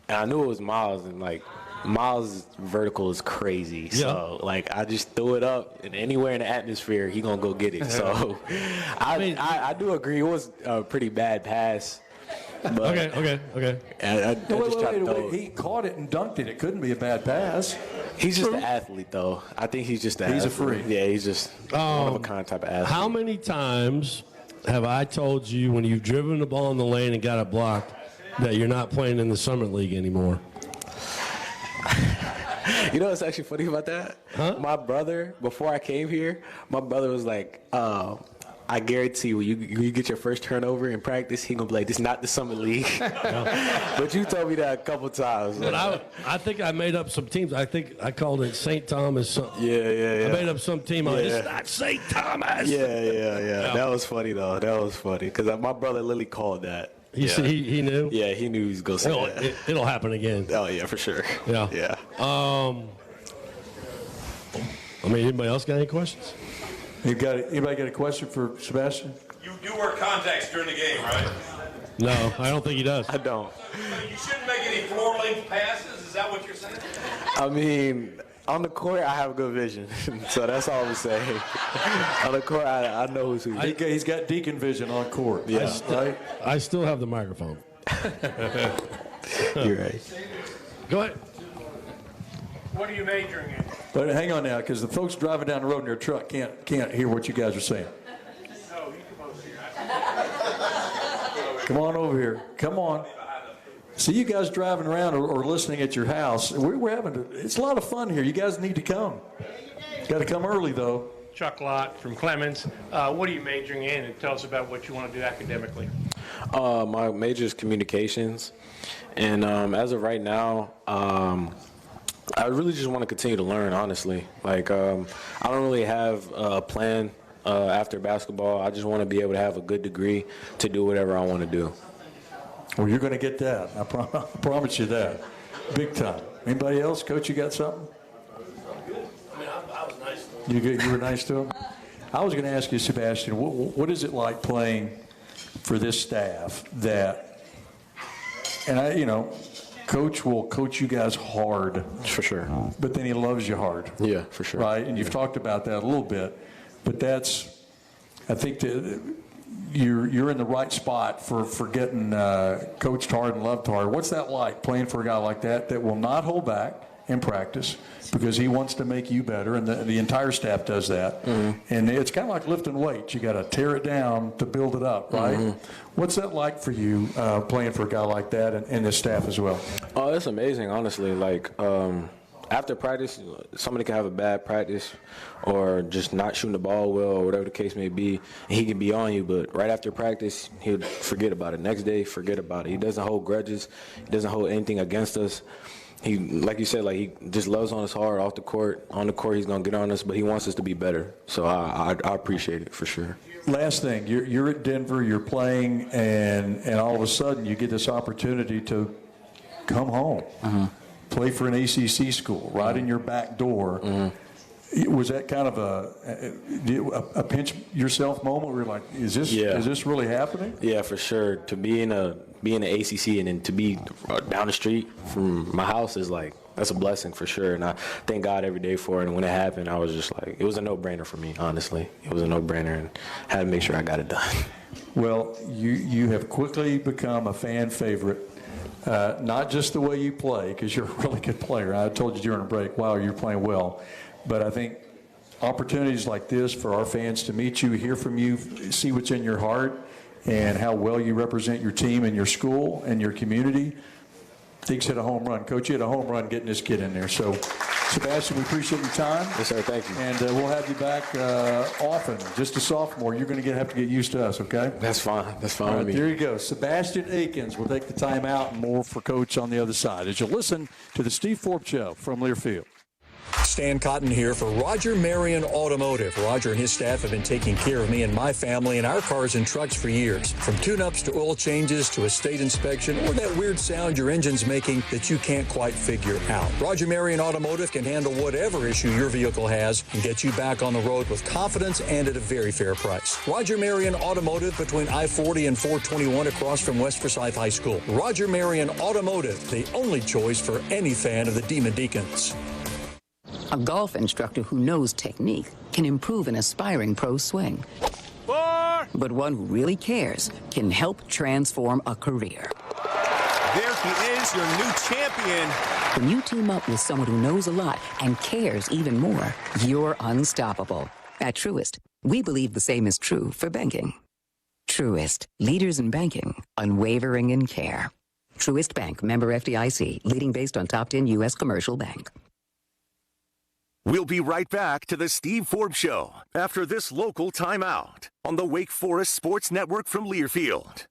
and I knew it was Miles, and Miles' vertical is crazy. Yeah. So, I just threw it up, and anywhere in the atmosphere, he going to go get it. So, I do agree. It was a pretty bad pass. But Okay. I just tried to throw it. He caught it and dunked it. It couldn't be a bad pass. He's just an athlete, though. I think he's just an athlete. He's a freak. Yeah, he's just one of a kind type of athlete. How many times have I told you when you've driven the ball in the lane and got it blocked that you're not playing in the Summit League anymore? You know what's actually funny about that? Huh? My brother, before I came here, my brother was like, I guarantee when you get your first turnover in practice, he gonna be like, this is not the Summit League. But you told me that a couple times. But I think I made up some teams. I think I called it St. Thomas something. Yeah. I made up some team. I'm like, it's not St. Thomas. Yeah. That was funny, though. That was funny. Because my brother literally called that. He knew? Yeah, he knew he was going to say that. It'll happen again. Oh, yeah, for sure. Yeah. Anybody else got any questions? Anybody got a question for Sebastian? You do wear contacts during the game, right? No, I don't think he does. I don't. You shouldn't make any floor-length passes. Is that what you're saying? I mean, on the court, I have good vision. So that's all I'm saying. On the court, I know who's who. He's got deacon vision on court. Yeah. I still have the microphone. You're right. Go ahead. What are you majoring in? But hang on now, because the folks driving down the road in their truck can't hear what you guys are saying. No, you come over here. Come on over here. Come on. See you guys driving around or listening at your house. We're having it's a lot of fun here. You guys need to come. Got to come early though. Chuck Lott from Clemens. What are you majoring in? And tell us about what you want to do academically. My major is communications, and as of right now, I really just want to continue to learn. Honestly, I don't really have a plan after basketball. I just want to be able to have a good degree to do whatever I want to do. Well, you're going to get that. I promise you that. Big time. Anybody else? Coach, you got something? I was nice to him. You were nice to him? I was going to ask you, Sebastian, what is it like playing for this staff that, Coach will coach you guys hard. For sure. But then he loves you hard. Yeah, for sure. Right? And you've talked about that a little bit. But I think you're in the right spot for getting coached hard and loved hard. What's that like, playing for a guy like that will not hold back in practice because he wants to make you better, and the entire staff does that. And it's kind of like lifting weights. You got to tear it down to build it up, right? What's that like for you, playing for a guy like that and the staff as well? Oh, it's amazing, honestly. Like, after practice, somebody can have a bad practice or just not shooting the ball well or whatever the case may be, and he can be on you, but right after practice, he'll forget about it. Next day, forget about it. He doesn't hold grudges. He doesn't hold anything against us. He, like you said, like he just loves on us hard off the court. On the court, he's going to get on us, but he wants us to be better. So I appreciate it for sure. Last thing, you're at Denver, you're playing, and all of a sudden you get this opportunity to come home, play for an ACC school right in your back door. Was that kind of a pinch yourself moment where you're like, is this really happening? Yeah, for sure. To be in the ACC and then to be down the street from my house is like, that's a blessing for sure. And I thank God every day for it. And when it happened, I was just like, it was a no-brainer for me, honestly. It was a no-brainer, and I had to make sure I got it done. Well, you have quickly become a fan favorite. Not just the way you play, because you're a really good player. I told you during a break, wow, you're playing well. But I think opportunities like this for our fans to meet you, hear from you, see what's in your heart, and how well you represent your team and your school and your community. Deeks hit a home run. Coach, you hit a home run getting this kid in there. So, Sebastian, we appreciate your time. Yes, sir. Thank you. And we'll have you back often. Just a sophomore, you're going to have to get used to us, okay? That's fine. That's fine with me. There you go. Sebastian Akins will take the time out, and more for Coach on the other side as you listen to the Steve Forbes Show from Learfield. Stan Cotton here for Roger Marion Automotive. Roger and his staff have been taking care of me and my family and our cars and trucks for years. From tune-ups to oil changes to a state inspection or that weird sound your engine's making that you can't quite figure out. Roger Marion Automotive can handle whatever issue your vehicle has and get you back on the road with confidence and at a very fair price. Roger Marion Automotive between I-40 and 421 across from West Forsyth High School. Roger Marion Automotive, the only choice for any fan of the Demon Deacons. A golf instructor who knows technique can improve an aspiring pro's swing. But one who really cares can help transform a career. There he is, your new champion. When you team up with someone who knows a lot and cares even more, you're unstoppable. At Truist, we believe the same is true for banking. Truist, leaders in banking, unwavering in care. Truist Bank, member FDIC, leading based on top 10 U.S. commercial bank. We'll be right back to the Steve Forbes Show after this local timeout on the Wake Forest Sports Network from Learfield.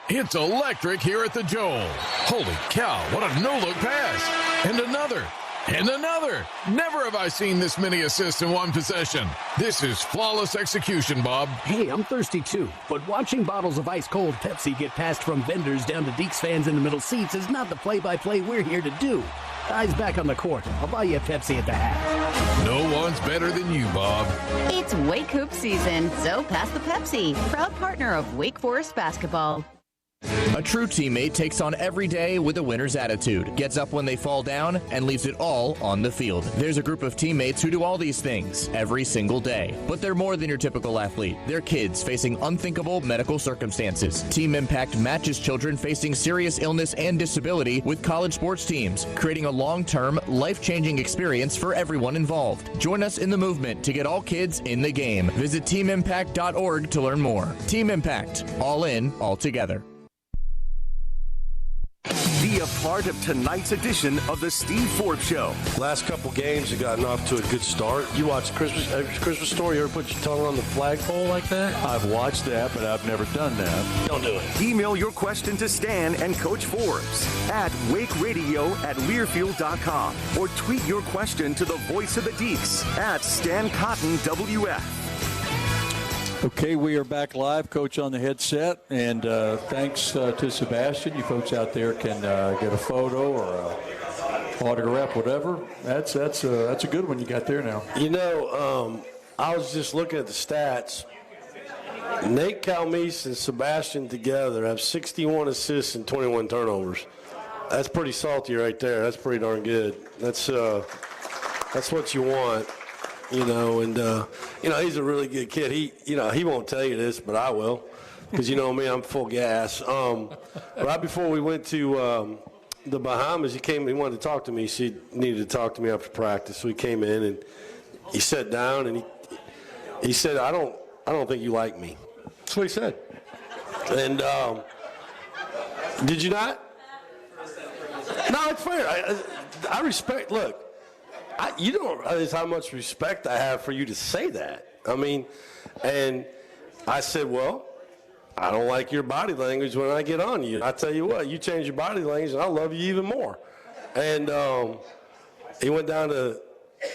It's electric here at the Joel. Holy cow, what a no-look pass. And another. And another. Never have I seen this many assists in one possession. This is flawless execution, Bob. Hey, I'm thirsty too, but watching bottles of ice-cold Pepsi get passed from vendors down to Deeks fans in the middle seats is not the play-by-play we're here to do. Eyes back on the court. I'll buy you a Pepsi at the half. No one's better than you, Bob. It's Wake Hoop season, so pass the Pepsi. Proud partner of Wake Forest basketball. A true teammate takes on every day with a winner's attitude, gets up when they fall down, and leaves it all on the field. There's a group of teammates who do all these things every single day. But they're more than your typical athlete. They're kids facing unthinkable medical circumstances. Team Impact matches children facing serious illness and disability with college sports teams, creating a long-term, life-changing experience for everyone involved. Join us in the movement to get all kids in the game. Visit teamimpact.org to learn more. Team Impact. All in, all together. Be a part of tonight's edition of the Steve Forbes Show. Last couple games have gotten off to a good start. You watch Christmas Story, you ever put your tongue on the flagpole like that? I've watched that, but I've never done that. Don't do it. Email your question to Stan and Coach Forbes at wakeradio@learfield.com or tweet your question to the voice of the Deeks at Stan Cotton WF. Okay, we are back live, Coach on the headset, and thanks to Sebastian. You folks out there can get a photo or a autograph, whatever. That's a good one you got there now. You know, I was just looking at the stats. Nate Calmese and Sebastian together have 61 assists and 21 turnovers. That's pretty salty right there. That's pretty darn good. That's what you want. you know, and you know, he's a really good kid. He won't tell you this, but I will, because you know me, I'm full gas. Right before we went to the Bahamas, he wanted to talk to me. He needed to talk to me after practice, so he came in and he sat down and he said, I don't think you like me. That's what he said. And did you not? No, it's fair. I respect. Look, you don't realize how much respect I have for you to say that. I mean, and I said, well, I don't like your body language when I get on you. I tell you what, you change your body language, and I'll love you even more. And he went down to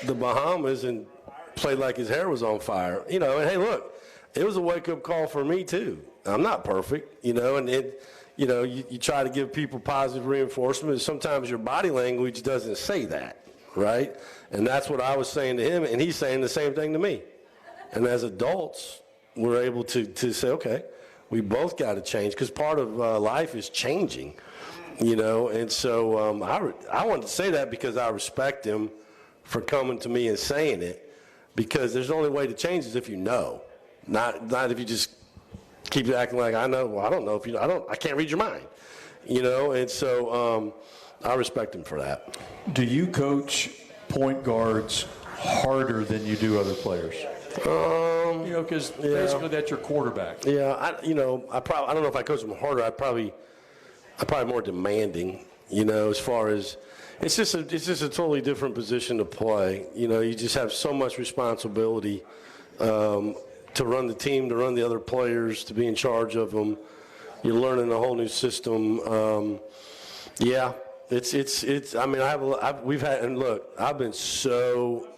the Bahamas and played like his hair was on fire. You know, and hey, look, it was a wake-up call for me too. I'm not perfect, you know, and you know, you try to give people positive reinforcement, and sometimes your body language doesn't say that, right? And that's what I was saying to him, and he's saying the same thing to me. And as adults, we're able to say, okay, we both got to change, because part of life is changing, you know. And so I wanted to say that because I respect him for coming to me and saying it, because there's the only way to change is if you know, not if you just keep acting like I know. Well, I don't know if you. I can't read your mind, you know. And so I respect him for that. Do you coach point guards harder than you do other players? You know, because basically that's your quarterback. Yeah, I don't know if I coach them harder. I'm probably more demanding. You know, as far as it's just a totally different position to play. You know, you just have so much responsibility to run the team, to run the other players, to be in charge of them. You're learning a whole new system. Yeah, it's. I mean, I've been so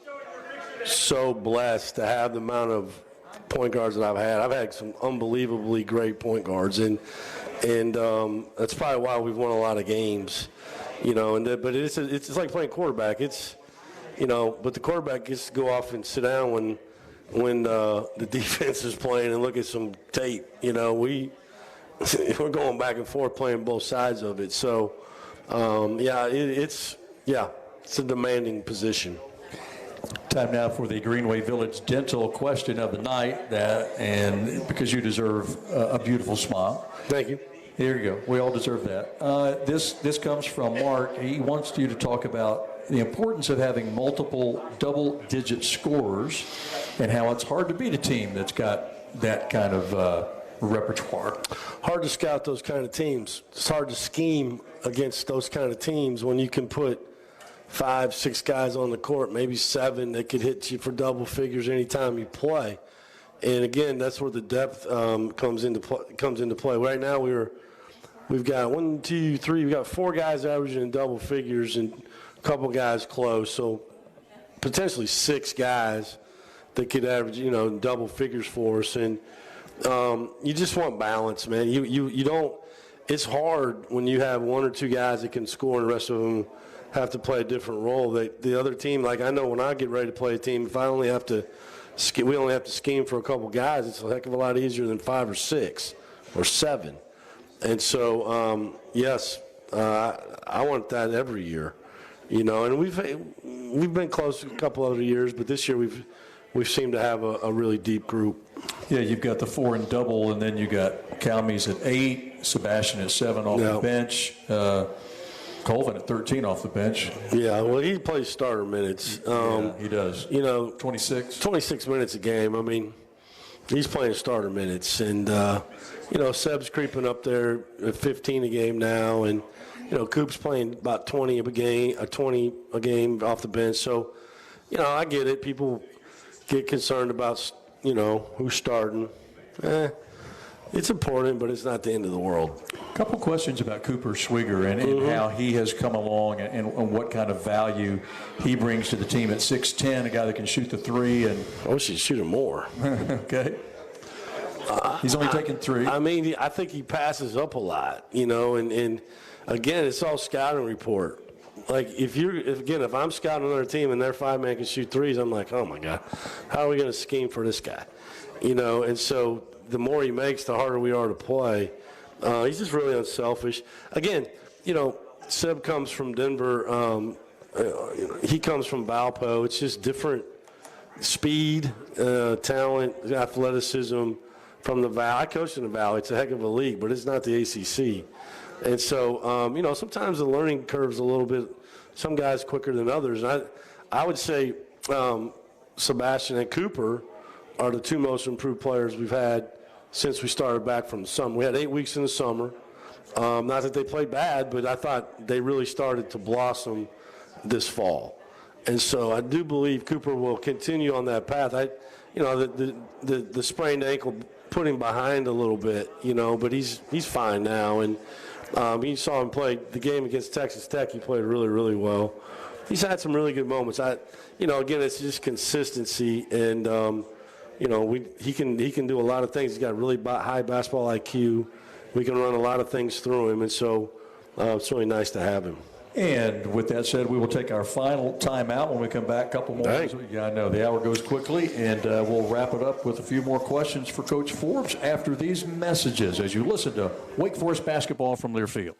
blessed to have the amount of point guards that I've had. I've had some unbelievably great point guards, and that's probably why we've won a lot of games, you know. But it's like playing quarterback. It's, you know, but the quarterback gets to go off and sit down when the defense is playing and look at some tape. You know, we're going back and forth playing both sides of it. So it's a demanding position. Time now for the Greenway Village Dental question of the night, and because you deserve a beautiful smile. Thank you. Here you go. We all deserve that. This comes from Mark. He wants you to talk about the importance of having multiple double-digit scorers and how it's hard to beat a team that's got that kind of repertoire. Hard to scout those kind of teams. It's hard to scheme against those kind of teams when you can put 5, 6 guys on the court, maybe 7 that could hit you for double figures anytime you play. And again, that's where the depth comes into play. Right now, we've got 1, 2, 3. We've got 4 guys averaging in double figures and a couple guys close. So potentially 6 guys that could average, you know, double figures for us. And you just want balance, man. You don't. It's hard when you have 1 or 2 guys that can score and the rest of them have to play a different role. The other team, like I know when I get ready to play a team, if we only have to scheme for a couple guys, it's a heck of a lot easier than 5 or 6 or 7. And so, yes, I want that every year, you know. And we've been close a couple other years, but this year we've seemed to have a really deep group. Yeah, you've got the 4 and double, and then you got Calmes at 8, Sebastian at 7 off the bench. Colvin at 13 off the bench. Yeah, well, he plays starter minutes. Yeah, he does. You know, 26 minutes a game. I mean, he's playing starter minutes, and you know, Seb's creeping up there at 15 a game now, and you know, Coop's playing about 20 a game off the bench. So, you know, I get it. People get concerned about, you know, who's starting. It's important, but it's not the end of the world. A couple questions about Cooper Swigger and how he has come along and what kind of value he brings to the team at 6'10", a guy that can shoot the 3. And I wish he'd shoot him more. Okay. He's only taken 3. I mean, I think he passes up a lot, you know, and again, it's all scouting report. Like, if I'm scouting another team and their 5-man can shoot 3s, I'm like, oh, my God, how are we going to scheme for this guy? You know, and so the more he makes, the harder we are to play. He's just really unselfish. Again, you know, Seb comes from Denver. He comes from Valpo. It's just different speed, talent, athleticism from the Valley. I coached in the Valley. It's a heck of a league, but it's not the ACC. And so, sometimes the learning curve's a little bit, some guys quicker than others. And I would say Sebastian and Cooper are the two most improved players we've had since we started back from the summer. We had 8 weeks in the summer. Not that they played bad, but I thought they really started to blossom this fall. And so I do believe Cooper will continue on that path. The sprained ankle put him behind a little bit, but he's fine now. And you saw him play the game against Texas Tech. He played really, really well. He's had some really good moments. Again, it's just consistency, and he can do a lot of things. He's got really high basketball IQ. We can run a lot of things through him, and so it's really nice to have him. And with that said, we will take our final timeout when we come back. A couple more. Yeah, I know. The hour goes quickly, and we'll wrap it up with a few more questions for Coach Forbes after these messages as you listen to Wake Forest basketball from Learfield.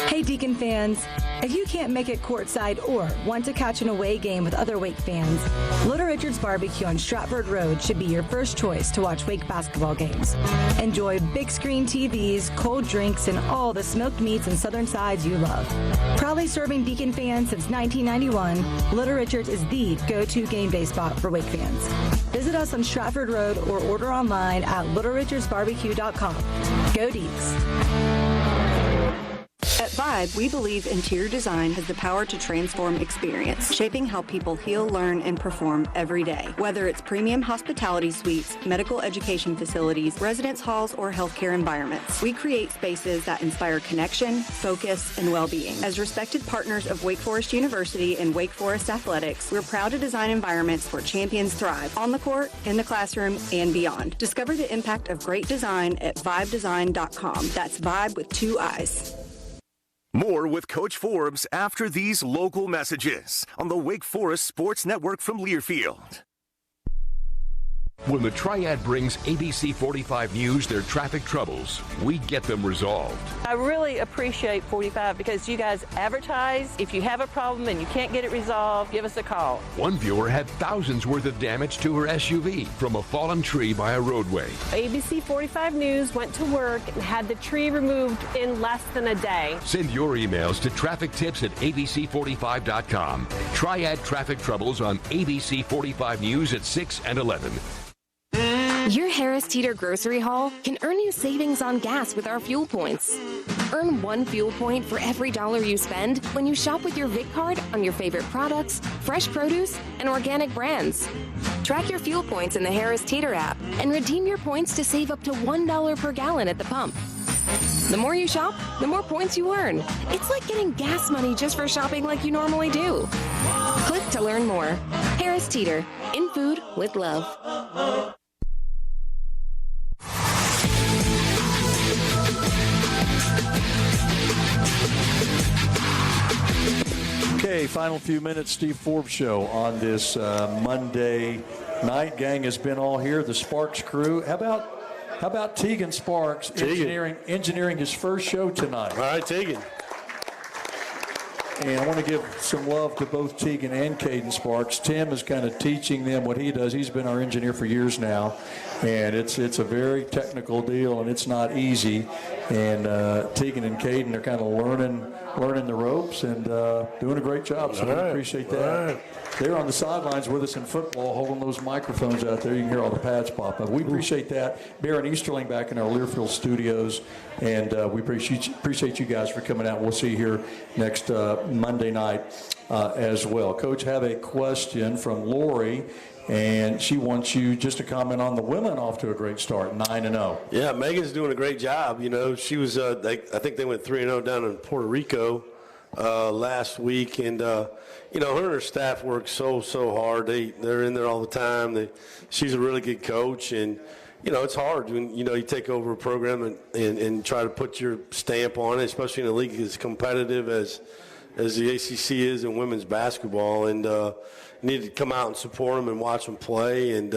Hey, Deacon fans. If you can't make it courtside or want to catch an away game with other Wake fans, Little Richard's Barbecue on Stratford Road should be your first choice to watch Wake basketball games. Enjoy big screen TVs, cold drinks, and all the smoked meats and southern sides you love. Proudly serving Deacon fans since 1991, Little Richard's is the go-to game day spot for Wake fans. Visit us on Stratford Road or order online at littlerichardsbarbecue.com. Go Deeks. At Vibe, we believe interior design has the power to transform experience, shaping how people heal, learn, and perform every day. Whether it's premium hospitality suites, medical education facilities, residence halls, or healthcare environments, we create spaces that inspire connection, focus, and well-being. As respected partners of Wake Forest University and Wake Forest Athletics, we're proud to design environments where champions thrive on the court, in the classroom, and beyond. Discover the impact of great design at vibedesign.com. That's Vibe with 2 I's. More with Coach Forbes after these local messages on the Wake Forest Sports Network from Learfield. When the Triad brings ABC 45 News their traffic troubles, we get them resolved. I really appreciate 45 because you guys advertise. If you have a problem and you can't get it resolved, give us a call. One viewer had thousands worth of damage to her SUV from a fallen tree by a roadway. ABC 45 News went to work and had the tree removed in less than a day. Send your emails to traffictips@abc45.com. Triad traffic troubles on ABC 45 News at 6 and 11. Your Harris Teeter grocery haul can earn you savings on gas with our fuel points. Earn 1 fuel point for every $1 you spend when you shop with your VIC card on your favorite products, fresh produce, and organic brands. Track your fuel points in the Harris Teeter app and redeem your points to save up to $1 per gallon at the pump. The more you shop, the more points you earn. It's like getting gas money just for shopping like you normally do. Click to learn more. Harris Teeter, in food with love. Okay, final few minutes, Steve Forbes Show on this Monday night. Gang has been all here. The Sparks crew. How about Tegan Sparks engineering his first show tonight? All right, Tegan. And I want to give some love to both Tegan and Caden Sparks. Tim is kind of teaching them what he does. He's been our engineer for years now, and it's a very technical deal, and it's not easy. And Tegan and Caden are kind of learning the ropes and doing a great job. So we appreciate that. Right. They're on the sidelines with us in football, holding those microphones out there. You can hear all the pads pop up. We appreciate that. Baron Easterling back in our Learfield studios, and we appreciate you guys for coming out. We'll see you here next Monday night as well. Coach, have a question from Lori, and she wants you just to comment on the women off to a great start, 9-0. Yeah, Megan's doing a great job. You know, she was, I think they went 3-0 down in Puerto Rico last week, and you know, her and her staff work so hard. They're in there all the time. She's a really good coach, and you know, it's hard when you take over a program and try to put your stamp on it, especially in a league as competitive as the ACC is in women's basketball. And need to come out and support them and watch them play. And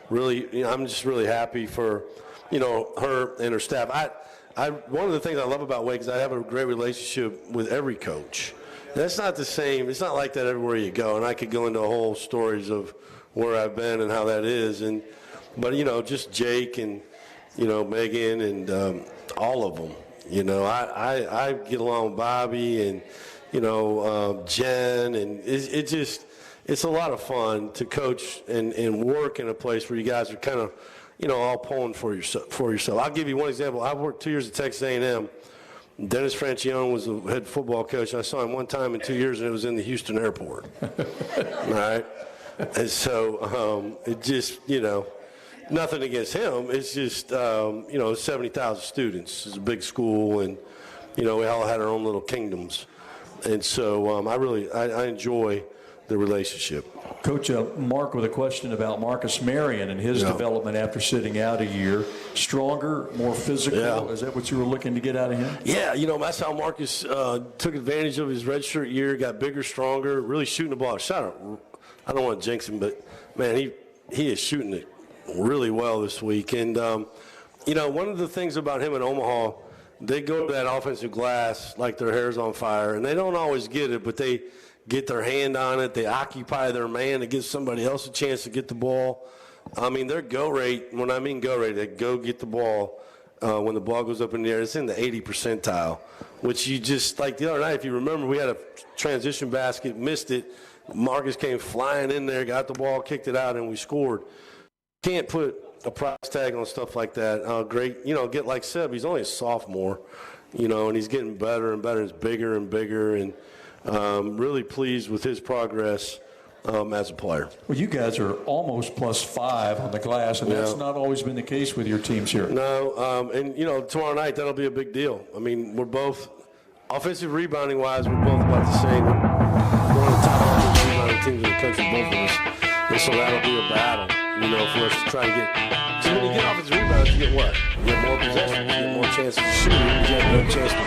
really, I'm just really happy for her and her staff. One of the things I love about Wake is I have a great relationship with every coach. That's not the same. It's not like that everywhere you go. And I could go into whole stories of where I've been and how that is. But just Jake and Megan and all of them. I get along with Bobby and Jen, and it's a lot of fun to coach and work in a place where you guys are kind of all pulling for yourself. I'll give you one example. I worked 2 years at Texas A&M. Dennis Francione was the head football coach. I saw him one time in 2 years, and it was in the Houston airport. All right? And so it just, nothing against him. It's just, 70,000 students. It's a big school, and, we all had our own little kingdoms. And so I enjoy the relationship. Coach, Mark with a question about Marcus Marion and his development after sitting out a year. Stronger, more physical. Yeah. Is that what you were looking to get out of him? Yeah, that's how Marcus took advantage of his redshirt year, got bigger, stronger, really shooting the ball. I don't want to jinx him, but, man, he is shooting it really well this week. And, one of the things about him in Omaha, they go to that offensive glass like their hair's on fire, and they don't always get it, but they get their hand on it. They occupy their man. It gives somebody else a chance to get the ball. I mean, their go rate, when I mean go rate, they go get the ball when the ball goes up in the air. It's in the 80 percentile, which you just, like the other night, if you remember, we had a transition basket, missed it. Marcus came flying in there, got the ball, kicked it out, and we scored. Can't put a price tag on stuff like that. Great, get like Seb. He's only a sophomore, and he's getting better and better. He's bigger and bigger, and really pleased with his progress as a player. Well, you guys are almost +5 on the glass, and that's not always been the case with your teams here. No, and tomorrow night that'll be a big deal. I mean, we're both offensive rebounding wise, we're both about the same. We're one of the top offensive rebounding teams in the country, both of us, and so that'll be a battle, for us to try to get. So when you get offensive rebounds, you get what? You get more possessions, you get more chances to shoot, you get no chance to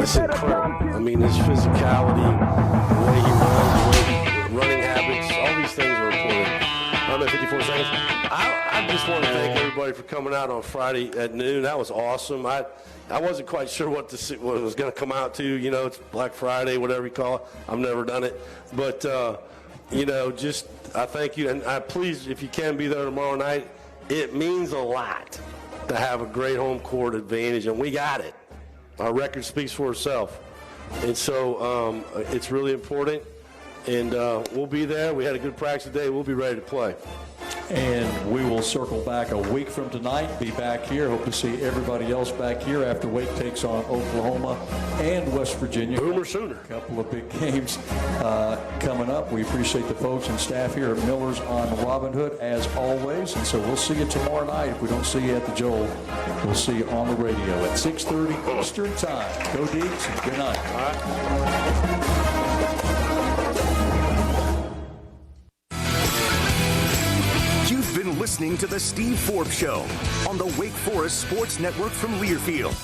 That's incredible. I mean, his physicality, the way he runs, running habits, all these things are important. I'm at 54 seconds. I just want to thank everybody for coming out on Friday at noon. That was awesome. I wasn't quite sure what it was going to come out to. It's Black Friday, whatever you call it. I've never done it. But, just I thank you. And please, if you can be there tomorrow night, it means a lot to have a great home court advantage, and we got it. Our record speaks for itself. And so it's really important. And we'll be there. We had a good practice today. We'll be ready to play. And we will circle back a week from tonight, be back here. Hope to see everybody else back here after Wake takes on Oklahoma and West Virginia. Boomer Sooner. A couple of big games coming up. We appreciate the folks and staff here at Miller's on Robin Hood, as always. And so we'll see you tomorrow night. If we don't see you at the Joel, we'll see you on the radio at 6:30 Eastern Time. Go Deeks, and good night. All right. You've been listening to The Steve Forbes Show on the Wake Forest Sports Network from Learfield.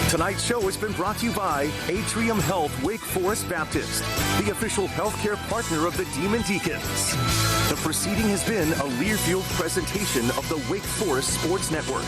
Tonight's show has been brought to you by Atrium Health Wake Forest Baptist, the official healthcare partner of the Demon Deacons. The proceeding has been a Learfield presentation of the Wake Forest Sports Network.